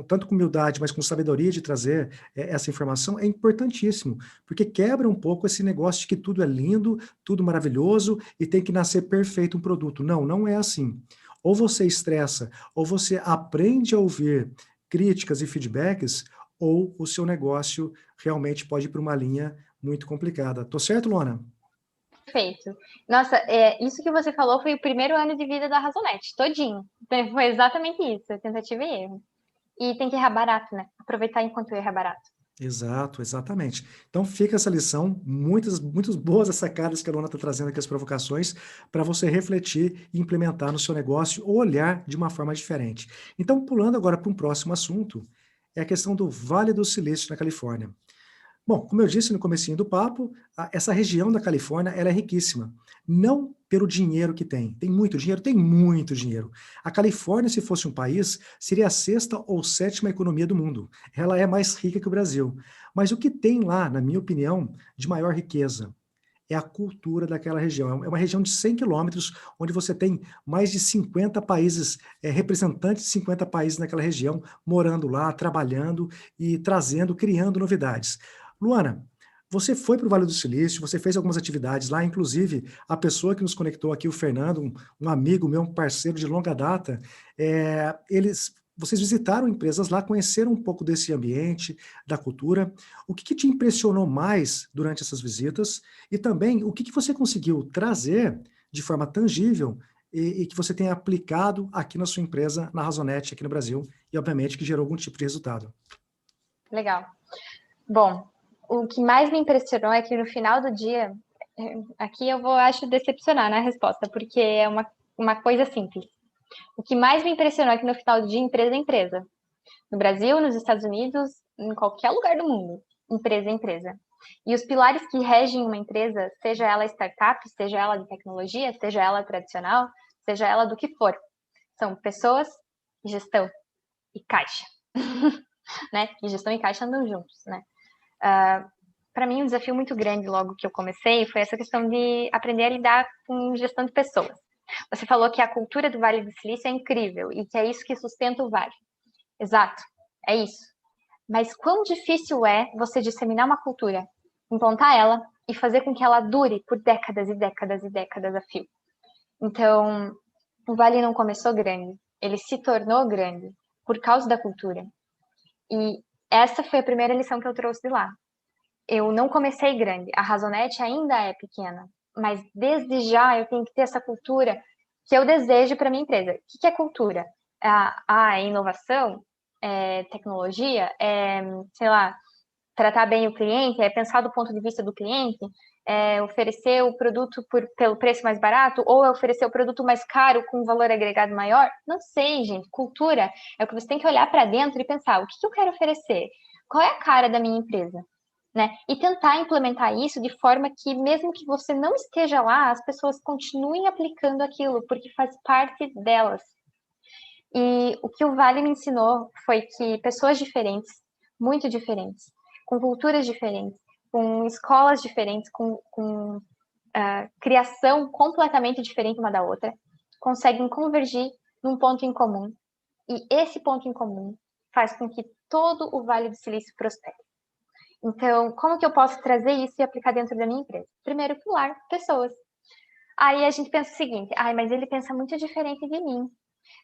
tanto com humildade, mas com sabedoria de trazer essa informação, é importantíssimo, porque quebra um pouco esse negócio de que tudo é lindo, tudo maravilhoso e tem que nascer perfeito um produto. Não, não é assim. Ou você estressa, ou você aprende a ouvir críticas e feedbacks, ou o seu negócio realmente pode ir para uma linha muito complicada. Tô certo, Luana? Perfeito. Nossa, isso que você falou foi o primeiro ano de vida da Razonete, todinho. Foi exatamente isso, tentativa e erro. E tem que errar barato, né? Aproveitar enquanto erra barato. Exato, exatamente. Então fica essa lição, muitas boas as sacadas que a Luana está trazendo aqui, as provocações, para você refletir e implementar no seu negócio ou olhar de uma forma diferente. Então, pulando agora para um próximo assunto, é a questão do Vale do Silício na Califórnia. Bom, como eu disse no comecinho do papo, essa região da Califórnia ela é riquíssima. Não pelo dinheiro que tem. Tem muito dinheiro? Tem muito dinheiro. A Califórnia, se fosse um país, seria a sexta ou sétima economia do mundo. Ela é mais rica que o Brasil. Mas o que tem lá, na minha opinião, de maior riqueza? É a cultura daquela região. É uma região de 100 quilômetros, onde você tem mais de 50 países, representantes de 50 países naquela região, morando lá, trabalhando e trazendo, criando novidades. Luana, você foi para o Vale do Silício, você fez algumas atividades lá, inclusive a pessoa que nos conectou aqui, o Fernando, um amigo meu, um parceiro de longa data, vocês visitaram empresas lá, conheceram um pouco desse ambiente, da cultura. O que te impressionou mais durante essas visitas? E também, o que você conseguiu trazer de forma tangível e que você tenha aplicado aqui na sua empresa, na Razonete, aqui no Brasil, e obviamente que gerou algum tipo de resultado? Legal. Bom, o que mais me impressionou é que no final do dia Aqui eu vou, acho, decepcionar na resposta, porque é uma coisa simples. O que mais me impressionou é que no final do dia, empresa é empresa. No Brasil, nos Estados Unidos, em qualquer lugar do mundo, empresa é empresa. E os pilares que regem uma empresa, seja ela startup, seja ela de tecnologia, seja ela tradicional, seja ela do que for, são pessoas, gestão e caixa. Né? E gestão e caixa andam juntos, né? Para mim, um desafio muito grande logo que eu comecei foi essa questão de aprender a lidar com gestão de pessoas. Você falou que a cultura do Vale do Silício é incrível e que é isso que sustenta o Vale. Exato, é isso. Mas quão difícil é você disseminar uma cultura, implantar ela e fazer com que ela dure por décadas e décadas e décadas a fio. Então, o Vale não começou grande, ele se tornou grande por causa da cultura. E essa foi a primeira lição que eu trouxe de lá. Eu não comecei grande, a Razonete ainda é pequena, mas desde já eu tenho que ter essa cultura que eu desejo para minha empresa. O que é cultura? A inovação, tecnologia, sei lá, tratar bem o cliente, pensar do ponto de vista do cliente, oferecer o produto pelo preço mais barato, ou oferecer o produto mais caro com um valor agregado maior? Não sei, gente. Cultura é o que você tem que olhar para dentro e pensar, o que eu quero oferecer? Qual é a cara da minha empresa? Né? E tentar implementar isso de forma que, mesmo que você não esteja lá, as pessoas continuem aplicando aquilo, porque faz parte delas. E o que o Vale me ensinou foi que pessoas diferentes, muito diferentes, com culturas diferentes, com escolas diferentes, com criação completamente diferente uma da outra, conseguem convergir num ponto em comum. E esse ponto em comum faz com que todo o Vale do Silício prospere. Então, como que eu posso trazer isso e aplicar dentro da minha empresa? Primeiro pilar, pessoas. Aí a gente pensa o seguinte, mas ele pensa muito diferente de mim.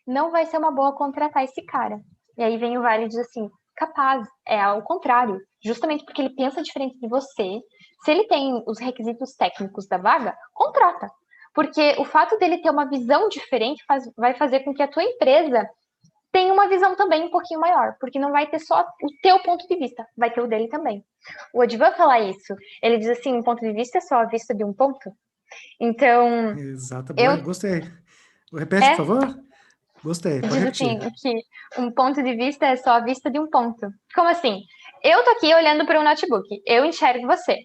Não vai ser uma boa contratar esse cara. E aí vem o Vale e diz assim, capaz, é ao contrário. Justamente porque ele pensa diferente de você, se ele tem os requisitos técnicos da vaga, contrata. Porque o fato dele ter uma visão diferente vai fazer com que a tua empresa tenha uma visão também um pouquinho maior, porque não vai ter só o teu ponto de vista, vai ter o dele também. O Odivan fala isso, ele diz assim, um ponto de vista é só a vista de um ponto. Então, Exato, eu boa, gostei. Repete, por é, favor? Gostei, pode diz assim, repetir. que um ponto de vista é só a vista de um ponto. Como assim? Eu tô aqui olhando para um notebook, eu enxergo você.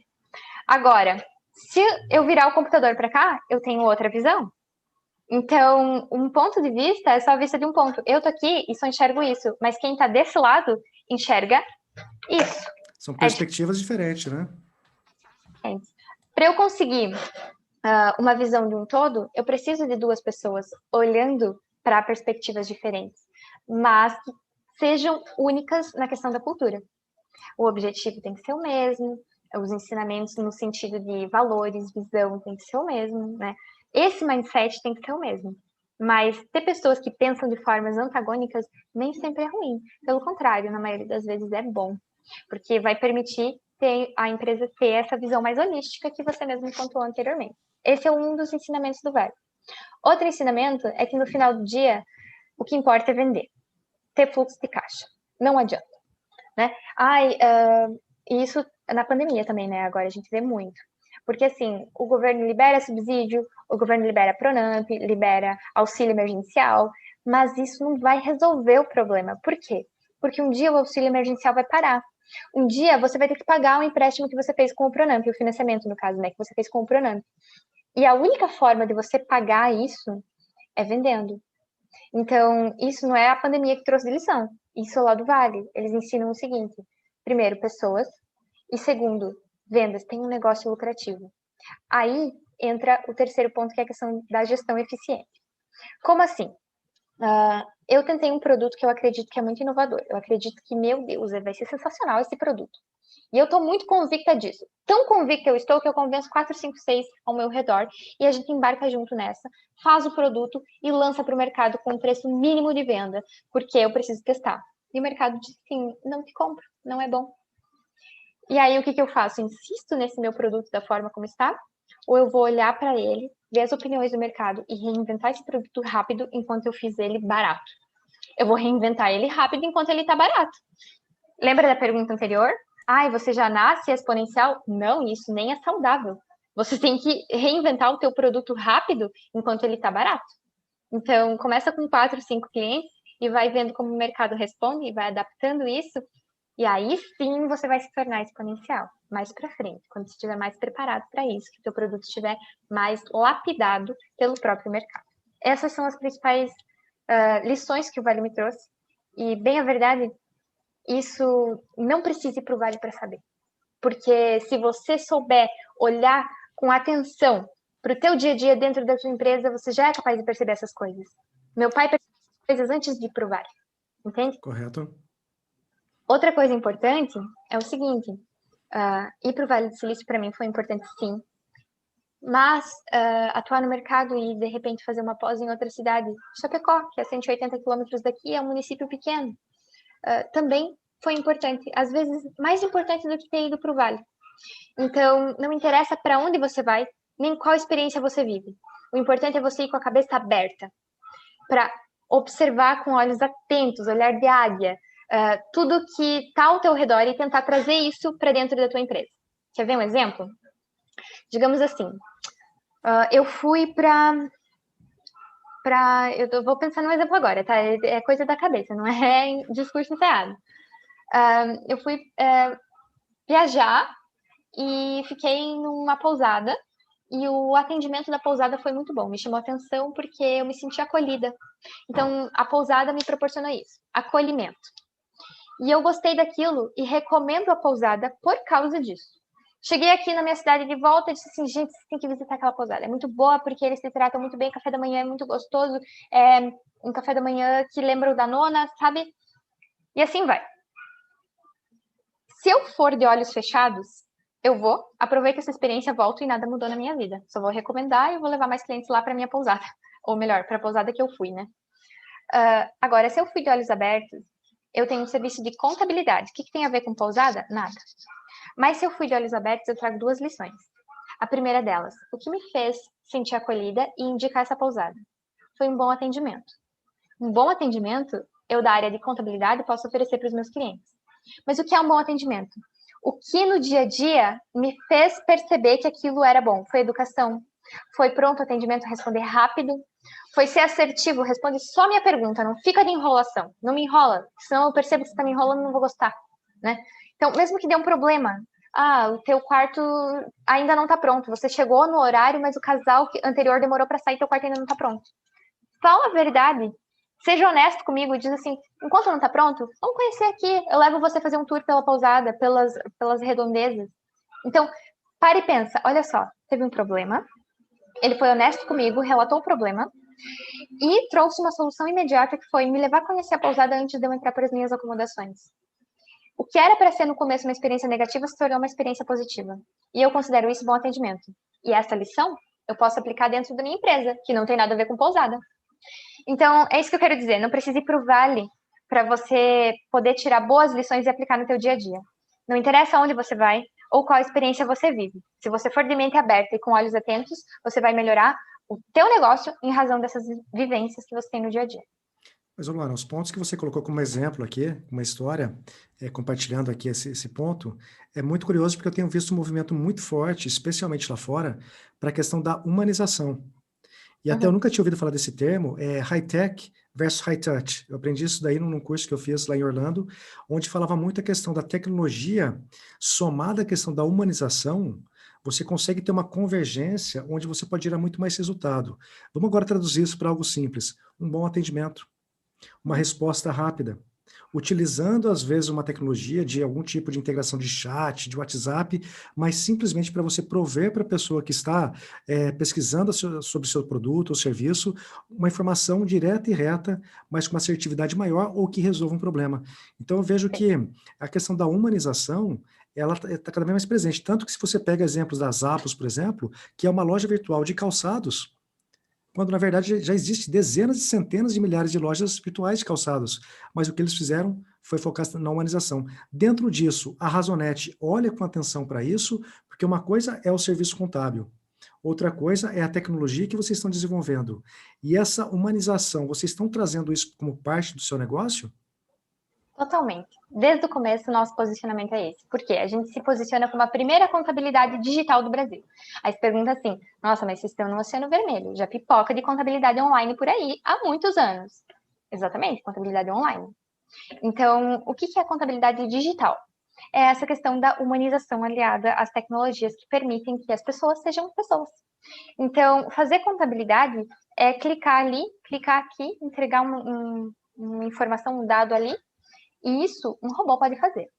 Agora, se eu virar o computador para cá, eu tenho outra visão. Então, um ponto de vista é só a vista de um ponto. Eu tô aqui e só enxergo isso, mas quem tá desse lado enxerga isso. São É perspectivas diferentes, né? diferente. Para eu conseguir uma visão de um todo, eu preciso de duas pessoas olhando para perspectivas diferentes, mas que sejam únicas na questão da cultura. O objetivo tem que ser o mesmo, os ensinamentos no sentido de valores, visão, tem que ser o mesmo, né? Esse mindset tem que ser o mesmo. Mas ter pessoas que pensam de formas antagônicas nem sempre é ruim. Pelo contrário, na maioria das vezes é bom, porque vai permitir a empresa ter essa visão mais holística que você mesmo contou anteriormente. Esse é um dos ensinamentos do Vale. Outro ensinamento é que no final do dia, o que importa é vender, ter fluxo de caixa. Não adianta, né? Isso na pandemia também, né? Agora a gente vê muito. Porque, assim, o governo libera subsídio, o governo libera Pronamp, libera auxílio emergencial, mas isso não vai resolver o problema. Por quê? Porque um dia o auxílio emergencial vai parar. Um dia você vai ter que pagar o empréstimo que você fez com o Pronamp, o financiamento, no caso, né? Que você fez com o Pronamp. E a única forma de você pagar isso é vendendo. Então, isso não é a pandemia que trouxe de lição. Isso é lá do Vale. Eles ensinam o seguinte: primeiro, pessoas. E segundo, vendas. Tem um negócio lucrativo. Aí entra o terceiro ponto, que é a questão da gestão eficiente. Como assim? Eu tentei um produto que eu acredito que é muito inovador. Eu acredito que, meu Deus, vai ser sensacional esse produto. E eu estou muito convicta disso. Tão convicta eu estou que eu convenço 4, 5, 6 ao meu redor e a gente embarca junto nessa, faz o produto e lança para o mercado com o preço mínimo de venda, porque eu preciso testar. E o mercado diz sim, não te compro, não é bom. E aí o que eu faço? Insisto nesse meu produto da forma como está? Ou eu vou olhar para ele, ver as opiniões do mercado e reinventar esse produto rápido enquanto eu fiz ele barato? Eu vou reinventar ele rápido enquanto ele está barato. Lembra da pergunta anterior? Você já nasce exponencial? Não, isso nem é saudável. Você tem que reinventar o teu produto rápido enquanto ele está barato. Então, começa com 4, 5 clientes e vai vendo como o mercado responde e vai adaptando isso. E aí sim você vai se tornar exponencial mais para frente, quando você estiver mais preparado para isso, que o teu produto estiver mais lapidado pelo próprio mercado. Essas são as principais lições que o Vale me trouxe. E, bem a verdade, isso não precisa ir para o Vale para saber. Porque se você souber olhar com atenção para o teu dia a dia dentro da tua empresa, você já é capaz de perceber essas coisas. Meu pai percebeu essas coisas antes de ir para o Vale, entende? Correto. Outra coisa importante é o seguinte, ir para o Vale do Silício para mim foi importante sim, mas atuar no mercado e de repente fazer uma pós em outra cidade, Chapecó, que é 180 quilômetros daqui, é um município pequeno, também foi importante, às vezes mais importante do que ter ido para o Vale. Então, não interessa para onde você vai, nem qual experiência você vive. O importante é você ir com a cabeça aberta, para observar com olhos atentos, olhar de águia, tudo que está ao teu redor e tentar trazer isso para dentro da tua empresa. Quer ver um exemplo? Digamos assim, eu fui eu vou pensar num exemplo agora, tá? É coisa da cabeça, não é discurso ensaiado. Eu fui viajar e fiquei numa pousada e o atendimento da pousada foi muito bom, me chamou a atenção porque eu me senti acolhida. Então, a pousada me proporcionou isso, acolhimento. E eu gostei daquilo e recomendo a pousada por causa disso. Cheguei aqui na minha cidade de volta e disse assim, gente, você tem que visitar aquela pousada. É muito boa porque eles se tratam muito bem, café da manhã é muito gostoso, é um café da manhã que lembra o da nona, sabe? E assim vai. Se eu for de olhos fechados, eu vou, aproveito essa experiência, volto e nada mudou na minha vida. Só vou recomendar e vou levar mais clientes lá para minha pousada. Ou melhor, para a pousada que eu fui, né? Agora, se eu fui de olhos abertos, eu tenho um serviço de contabilidade. O que tem a ver com pousada? Nada. Mas se eu fui de olhos abertos, eu trago 2 lições. A primeira delas, o que me fez sentir acolhida e indicar essa pousada? Foi um bom atendimento. Um bom atendimento, eu da área de contabilidade posso oferecer para os meus clientes. Mas o que é um bom atendimento? O que no dia a dia me fez perceber que aquilo era bom? Foi educação, foi pronto atendimento, responder rápido, foi ser assertivo, responde só a minha pergunta, não fica de enrolação, não me enrola, senão eu percebo que você está me enrolando e não vou gostar, né? Então, mesmo que dê um problema, o teu quarto ainda não está pronto, você chegou no horário, mas o casal anterior demorou para sair, teu quarto ainda não está pronto. Fala a verdade, seja honesto comigo e diz assim, enquanto não está pronto, vamos conhecer aqui, eu levo você a fazer um tour pela pousada, pelas redondezas. Então, para e pensa, olha só, teve um problema, ele foi honesto comigo, relatou o problema e trouxe uma solução imediata que foi me levar a conhecer a pousada antes de eu entrar para as minhas acomodações. O que era para ser no começo uma experiência negativa se tornou uma experiência positiva. E eu considero isso bom atendimento. E essa lição eu posso aplicar dentro da minha empresa, que não tem nada a ver com pousada. Então, é isso que eu quero dizer. Não precisa ir para o Vale para você poder tirar boas lições e aplicar no teu dia a dia. Não interessa onde você vai ou qual experiência você vive. Se você for de mente aberta e com olhos atentos, você vai melhorar o teu negócio em razão dessas vivências que você tem no dia a dia. Mas, Luana, os pontos que você colocou como exemplo aqui, uma história, compartilhando aqui esse ponto, é muito curioso porque eu tenho visto um movimento muito forte, especialmente lá fora, para a questão da humanização. E até eu nunca tinha ouvido falar desse termo, high-tech versus high-touch. Eu aprendi isso daí num curso que eu fiz lá em Orlando, onde falava muito a questão da tecnologia somada à questão da humanização, você consegue ter uma convergência onde você pode gerar muito mais resultado. Vamos agora traduzir isso para algo simples, um bom atendimento, uma resposta rápida, utilizando às vezes uma tecnologia de algum tipo de integração de chat, de WhatsApp, mas simplesmente para você prover para a pessoa que está pesquisando sobre o seu produto ou serviço, uma informação direta e reta, mas com uma assertividade maior ou que resolva um problema. Então eu vejo que a questão da humanização, ela está cada vez mais presente, tanto que se você pega exemplos das Zappos, por exemplo, que é uma loja virtual de calçados, quando na verdade já existe dezenas e centenas de milhares de lojas virtuais de calçados, mas o que eles fizeram foi focar na humanização. Dentro disso, a Razonete olha com atenção para isso, porque uma coisa é o serviço contábil, outra coisa é a tecnologia que vocês estão desenvolvendo. E essa humanização, vocês estão trazendo isso como parte do seu negócio? Totalmente. Desde o começo, o nosso posicionamento é esse. Por quê? A gente se posiciona como a primeira contabilidade digital do Brasil. Aí você pergunta assim, nossa, mas vocês estão no Oceano Vermelho, já pipoca de contabilidade online por aí há muitos anos. Exatamente, contabilidade online. Então, o que é contabilidade digital? É essa questão da humanização aliada às tecnologias que permitem que as pessoas sejam pessoas. Então, fazer contabilidade é clicar ali, clicar aqui, entregar uma informação, um dado ali, e isso um robô pode fazer.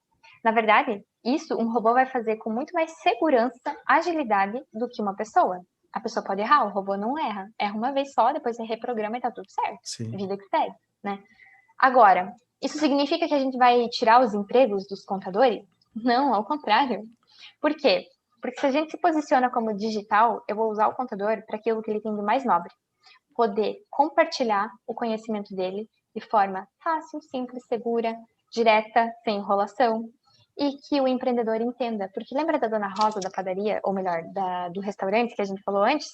Na verdade, isso um robô vai fazer com muito mais segurança, agilidade do que uma pessoa. A pessoa pode errar, o robô não erra. Erra uma vez só, depois você reprograma e tá tudo certo. Sim. Vida que segue, né? Agora, isso significa que a gente vai tirar os empregos dos contadores? Não, ao contrário. Por quê? Porque se a gente se posiciona como digital, eu vou usar o contador para aquilo que ele tem de mais nobre. Poder compartilhar o conhecimento dele de forma fácil, simples, segura, direta, sem enrolação, e que o empreendedor entenda. Porque lembra da dona Rosa da padaria, ou melhor, do restaurante que a gente falou antes?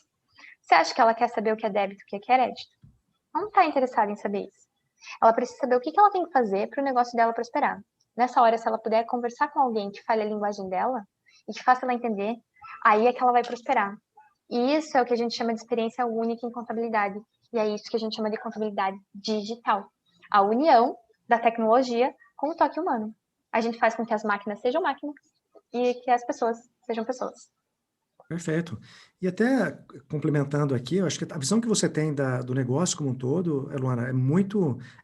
Você acha que ela quer saber o que é débito e o que é crédito? Ela não está interessada em saber isso. Ela precisa saber o que ela tem que fazer para o negócio dela prosperar. Nessa hora, se ela puder conversar com alguém que fale a linguagem dela e que faça ela entender, aí é que ela vai prosperar. E isso é o que a gente chama de experiência única em contabilidade. E é isso que a gente chama de contabilidade digital. A união da tecnologia com o toque humano. A gente faz com que as máquinas sejam máquinas e que as pessoas sejam pessoas. Perfeito. E até complementando aqui, eu acho que a visão que você tem do negócio como um todo, Luana,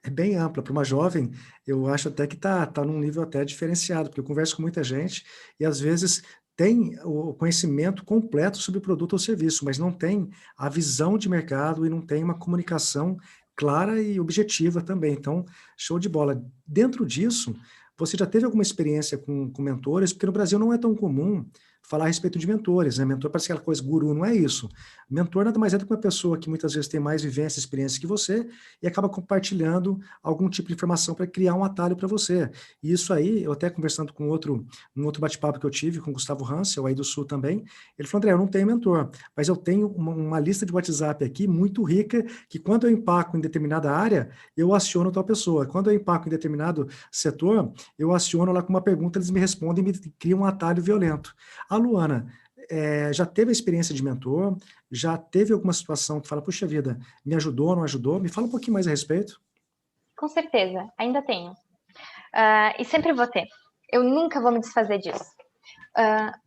é bem ampla. Para uma jovem, eu acho até que tá num nível até diferenciado, porque eu converso com muita gente e às vezes tem o conhecimento completo sobre o produto ou serviço, mas não tem a visão de mercado e não tem uma comunicação clara e objetiva também. Então, show de bola. Dentro disso, você já teve alguma experiência com mentores? Porque no Brasil não é tão comum falar a respeito de mentores, né? Mentor parece aquela coisa, guru, não é isso. Mentor nada mais é do que uma pessoa que muitas vezes tem mais vivência e experiência que você e acaba compartilhando algum tipo de informação para criar um atalho para você. E isso aí, eu até conversando com um outro bate-papo que eu tive com o Gustavo Hansel, aí do Sul também, ele falou, André, eu não tenho mentor, mas eu tenho uma lista de WhatsApp aqui muito rica, que quando eu empaco em determinada área, eu aciono tal pessoa. Quando eu empaco em determinado setor, eu aciono lá com uma pergunta, eles me respondem e me criam um atalho violento. A Luana já teve a experiência de mentor? Já teve alguma situação que fala, puxa vida, me ajudou, não ajudou? Me fala um pouquinho mais a respeito. Com certeza, ainda tenho. E sempre vou ter. Eu nunca vou me desfazer disso.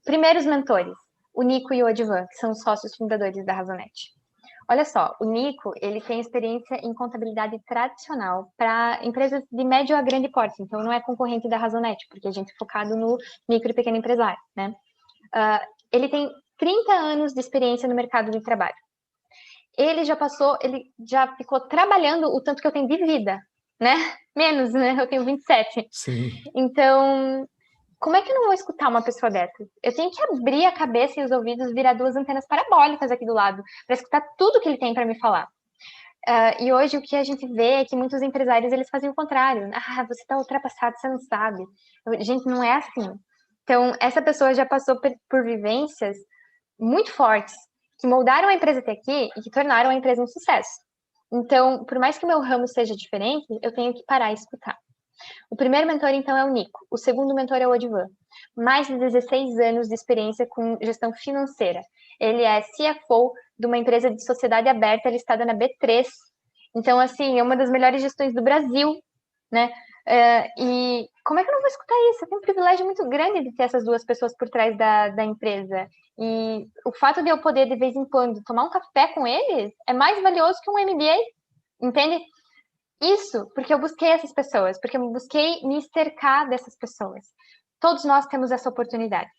Primeiros mentores, o Nico e o Odivan, que são os sócios fundadores da Razonet. Olha só, o Nico, ele tem experiência em contabilidade tradicional para empresas de médio a grande porte, então não é concorrente da Razonet, porque a gente é focado no micro e pequeno empresário, né? Ele tem 30 anos de experiência no mercado de trabalho. Ele já ficou trabalhando o tanto que eu tenho de vida, né? Menos, né? Eu tenho 27. Sim. Então, como é que eu não vou escutar uma pessoa dessa? Eu tenho que abrir a cabeça e os ouvidos, virar duas antenas parabólicas aqui do lado, para escutar tudo que ele tem para me falar. E hoje o que a gente vê é que muitos empresários eles fazem o contrário. Ah, você está ultrapassado, você não sabe. Gente, não é assim. Então, essa pessoa já passou por vivências muito fortes, que moldaram a empresa até aqui e que tornaram a empresa um sucesso. Então, por mais que o meu ramo seja diferente, eu tenho que parar e escutar. O primeiro mentor, então, é o Nico. O segundo mentor é o Odivan. Mais de 16 anos de experiência com gestão financeira. Ele é CFO de uma empresa de sociedade aberta listada na B3. Então, assim, é uma das melhores gestões do Brasil, né? E como é que eu não vou escutar isso? Eu tenho um privilégio muito grande de ter essas duas pessoas por trás da empresa. E o fato de eu poder, de vez em quando, tomar um café com eles é mais valioso que um MBA, entende? Isso porque eu busquei essas pessoas, porque eu busquei me cercar dessas pessoas. Todos nós temos essa oportunidade.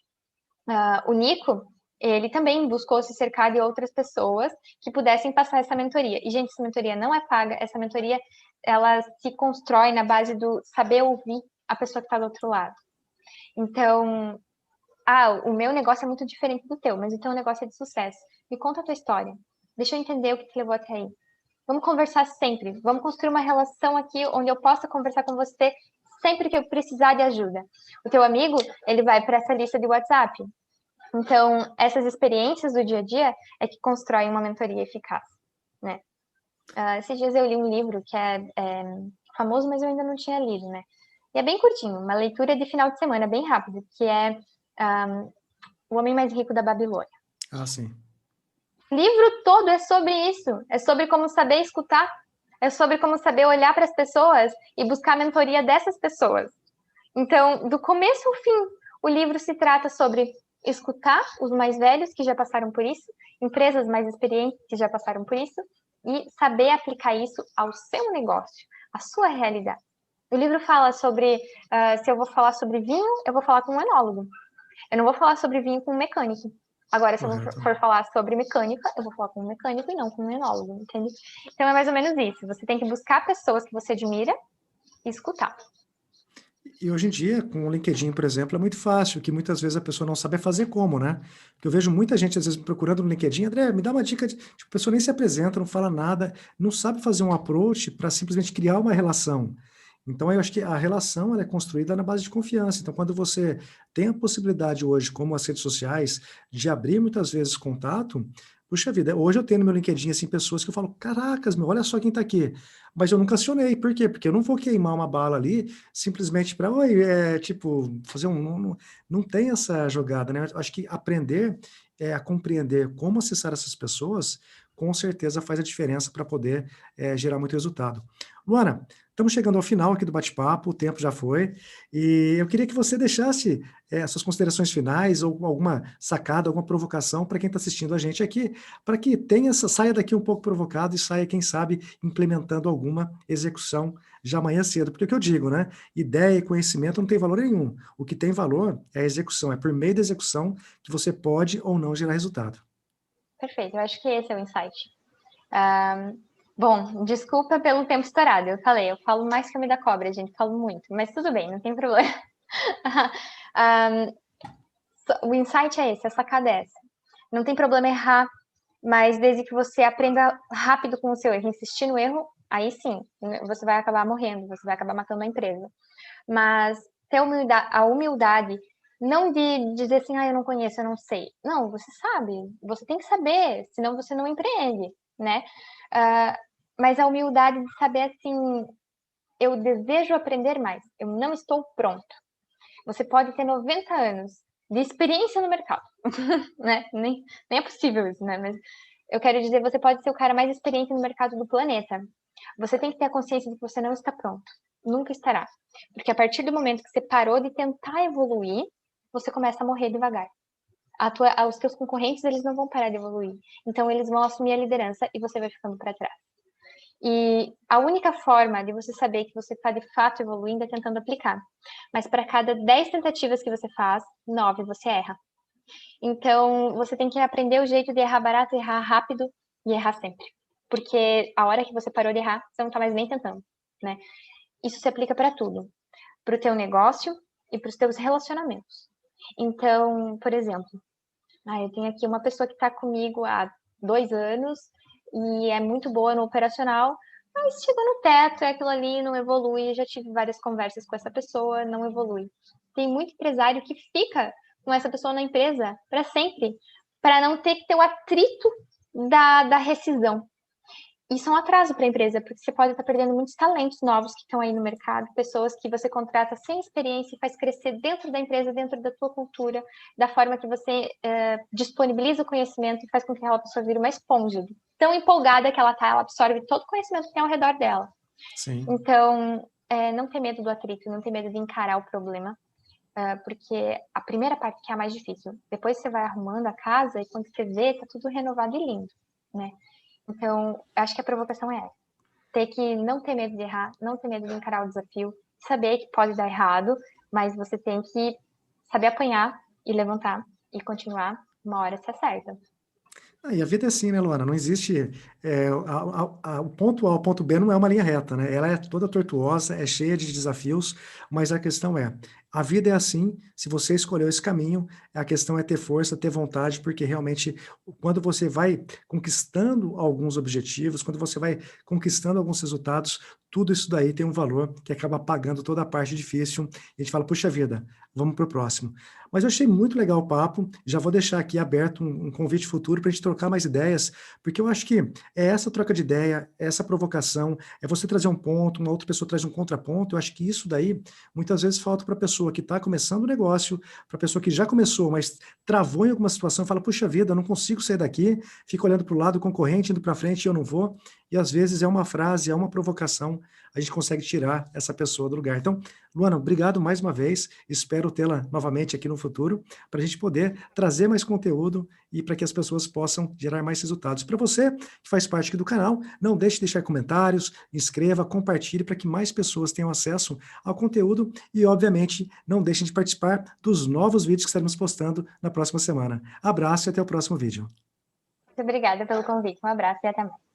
O Nico, ele também buscou se cercar de outras pessoas que pudessem passar essa mentoria. E, gente, essa mentoria não é paga, essa mentoria, ela se constrói na base do saber ouvir a pessoa que está do outro lado. Então, o meu negócio é muito diferente do teu, mas o teu negócio é de sucesso. Me conta a tua história. Deixa eu entender o que te levou até aí. Vamos conversar sempre. Vamos construir uma relação aqui onde eu possa conversar com você sempre que eu precisar de ajuda. O teu amigo, ele vai para essa lista de WhatsApp. Então, essas experiências do dia a dia é que constroem uma mentoria eficaz, né? Esses dias eu li um livro que é famoso, mas eu ainda não tinha lido, né? E é bem curtinho, uma leitura de final de semana, bem rápido, que é O Homem Mais Rico da Babilônia. Ah, sim. O livro todo é sobre isso, é sobre como saber escutar, é sobre como saber olhar para as pessoas e buscar a mentoria dessas pessoas. Então, do começo ao fim, o livro se trata sobre escutar os mais velhos que já passaram por isso, empresas mais experientes que já passaram por isso, e saber aplicar isso ao seu negócio, à sua realidade. O livro fala sobre, se eu vou falar sobre vinho, eu vou falar com um enólogo. Eu não vou falar sobre vinho com um mecânico. Agora, se eu Correto. for falar sobre mecânica, eu vou falar com um mecânico e não com um enólogo, entende? Então é mais ou menos isso. Você tem que buscar pessoas que você admira e escutar. E hoje em dia, com o LinkedIn, por exemplo, é muito fácil, que muitas vezes a pessoa não sabe fazer como, né? Porque eu vejo muita gente, às vezes, me procurando no LinkedIn, André, me dá uma dica de. Tipo, a pessoa nem se apresenta, não fala nada, não sabe fazer um approach para simplesmente criar uma relação. Então, eu acho que a relação ela é construída na base de confiança. Então, quando você tem a possibilidade hoje, como as redes sociais, de abrir muitas vezes contato, puxa vida, hoje eu tenho no meu LinkedIn assim, pessoas que eu falo, caracas, meu, olha só quem está aqui. Mas eu nunca acionei, por quê? Porque eu não vou queimar uma bala ali simplesmente para, oi, tipo, fazer um. Não tem essa jogada, né? Eu acho que aprender a compreender como acessar essas pessoas, com certeza faz a diferença para poder gerar muito resultado. Luana, estamos chegando ao final aqui do bate-papo, o tempo já foi, e eu queria que você deixasse suas considerações finais ou alguma sacada, alguma provocação para quem está assistindo a gente aqui, para que saia daqui um pouco provocado e saia, quem sabe, implementando alguma execução já amanhã cedo. Porque é o que eu digo, né? Ideia e conhecimento não tem valor nenhum. O que tem valor é a execução, é por meio da execução que você pode ou não gerar resultado. Perfeito, eu acho que esse é o insight. Bom, desculpa pelo tempo estourado. Eu falo mais que a da cobra, gente, falo muito, mas tudo bem, não tem problema. O insight é esse, a sacada é essa. Não tem problema errar, mas desde que você aprenda rápido com o seu erro, insistir no erro, aí sim, você vai acabar morrendo, você vai acabar matando a empresa. Mas ter a humildade, não de dizer assim, eu não conheço, eu não sei. Não, você sabe, você tem que saber, senão você não empreende, né? Mas a humildade de saber assim, eu desejo aprender mais, eu não estou pronto. Você pode ter 90 anos de experiência no mercado, né? Nem é possível isso, né? Mas eu quero dizer, você pode ser o cara mais experiente no mercado do planeta. Você tem que ter a consciência de que você não está pronto. Nunca estará. Porque a partir do momento que você parou de tentar evoluir, você começa a morrer devagar. Os teus concorrentes, eles não vão parar de evoluir. Então, eles vão assumir a liderança e você vai ficando para trás. E a única forma de você saber que você está de fato evoluindo é tentando aplicar. Mas para cada 10 tentativas que você faz, 9 você erra. Então, você tem que aprender o jeito de errar barato, errar rápido e errar sempre. Porque a hora que você parou de errar, você não está mais nem tentando, né? Isso se aplica para tudo. Para o teu negócio e para os teus relacionamentos. Então, por exemplo, eu tenho aqui uma pessoa que está comigo há 2 anos e é muito boa no operacional, mas chega no teto, é aquilo ali, não evolui. Eu já tive várias conversas com essa pessoa, não evolui. Tem muito empresário que fica com essa pessoa na empresa para sempre, para não ter que ter o atrito da rescisão. Isso é um atraso para a empresa, porque você pode estar perdendo muitos talentos novos que estão aí no mercado, pessoas que você contrata sem experiência e faz crescer dentro da empresa, dentro da tua cultura, da forma que você disponibiliza o conhecimento e faz com que aquela pessoa vire uma esponja. Tão empolgada que ela está, ela absorve todo o conhecimento que tem ao redor dela. Sim. Então, não ter medo do atrito, não ter medo de encarar o problema, porque a primeira parte que é a mais difícil. Depois você vai arrumando a casa e quando você vê, tá tudo renovado e lindo, né? Então, acho que a provocação é essa. Ter que não ter medo de errar, não ter medo de encarar o desafio, saber que pode dar errado, mas você tem que saber apanhar e levantar e continuar, uma hora se acerta. E a vida é assim, né, Luana? Não existe. O ponto A ao ponto B não é uma linha reta, né? Ela é toda tortuosa, é cheia de desafios, mas a questão é A vida é assim, se você escolheu esse caminho, a questão é ter força, ter vontade, porque realmente quando você vai conquistando alguns objetivos, quando você vai conquistando alguns resultados, tudo isso daí tem um valor que acaba pagando toda a parte difícil. E a gente fala: "Puxa vida, vamos para o próximo". Mas eu achei muito legal o papo, já vou deixar aqui aberto um convite futuro para a gente trocar mais ideias, porque eu acho que é essa troca de ideia, é essa provocação, é você trazer um ponto, uma outra pessoa traz um contraponto, eu acho que isso daí muitas vezes falta para a pessoa que está começando o negócio, para a pessoa que já começou, mas travou em alguma situação e fala: "Puxa vida, eu não consigo sair daqui", fica olhando para o lado, o concorrente indo para frente e eu não vou. E às vezes é uma frase, é uma provocação, a gente consegue tirar essa pessoa do lugar. Então, Luana, obrigado mais uma vez, espero tê-la novamente aqui no futuro, para a gente poder trazer mais conteúdo e para que as pessoas possam gerar mais resultados. Para você que faz parte aqui do canal, não deixe de deixar comentários, inscreva, compartilhe para que mais pessoas tenham acesso ao conteúdo e, obviamente, não deixem de participar dos novos vídeos que estaremos postando na próxima semana. Abraço e até o próximo vídeo. Muito obrigada pelo convite. Um abraço e até mais.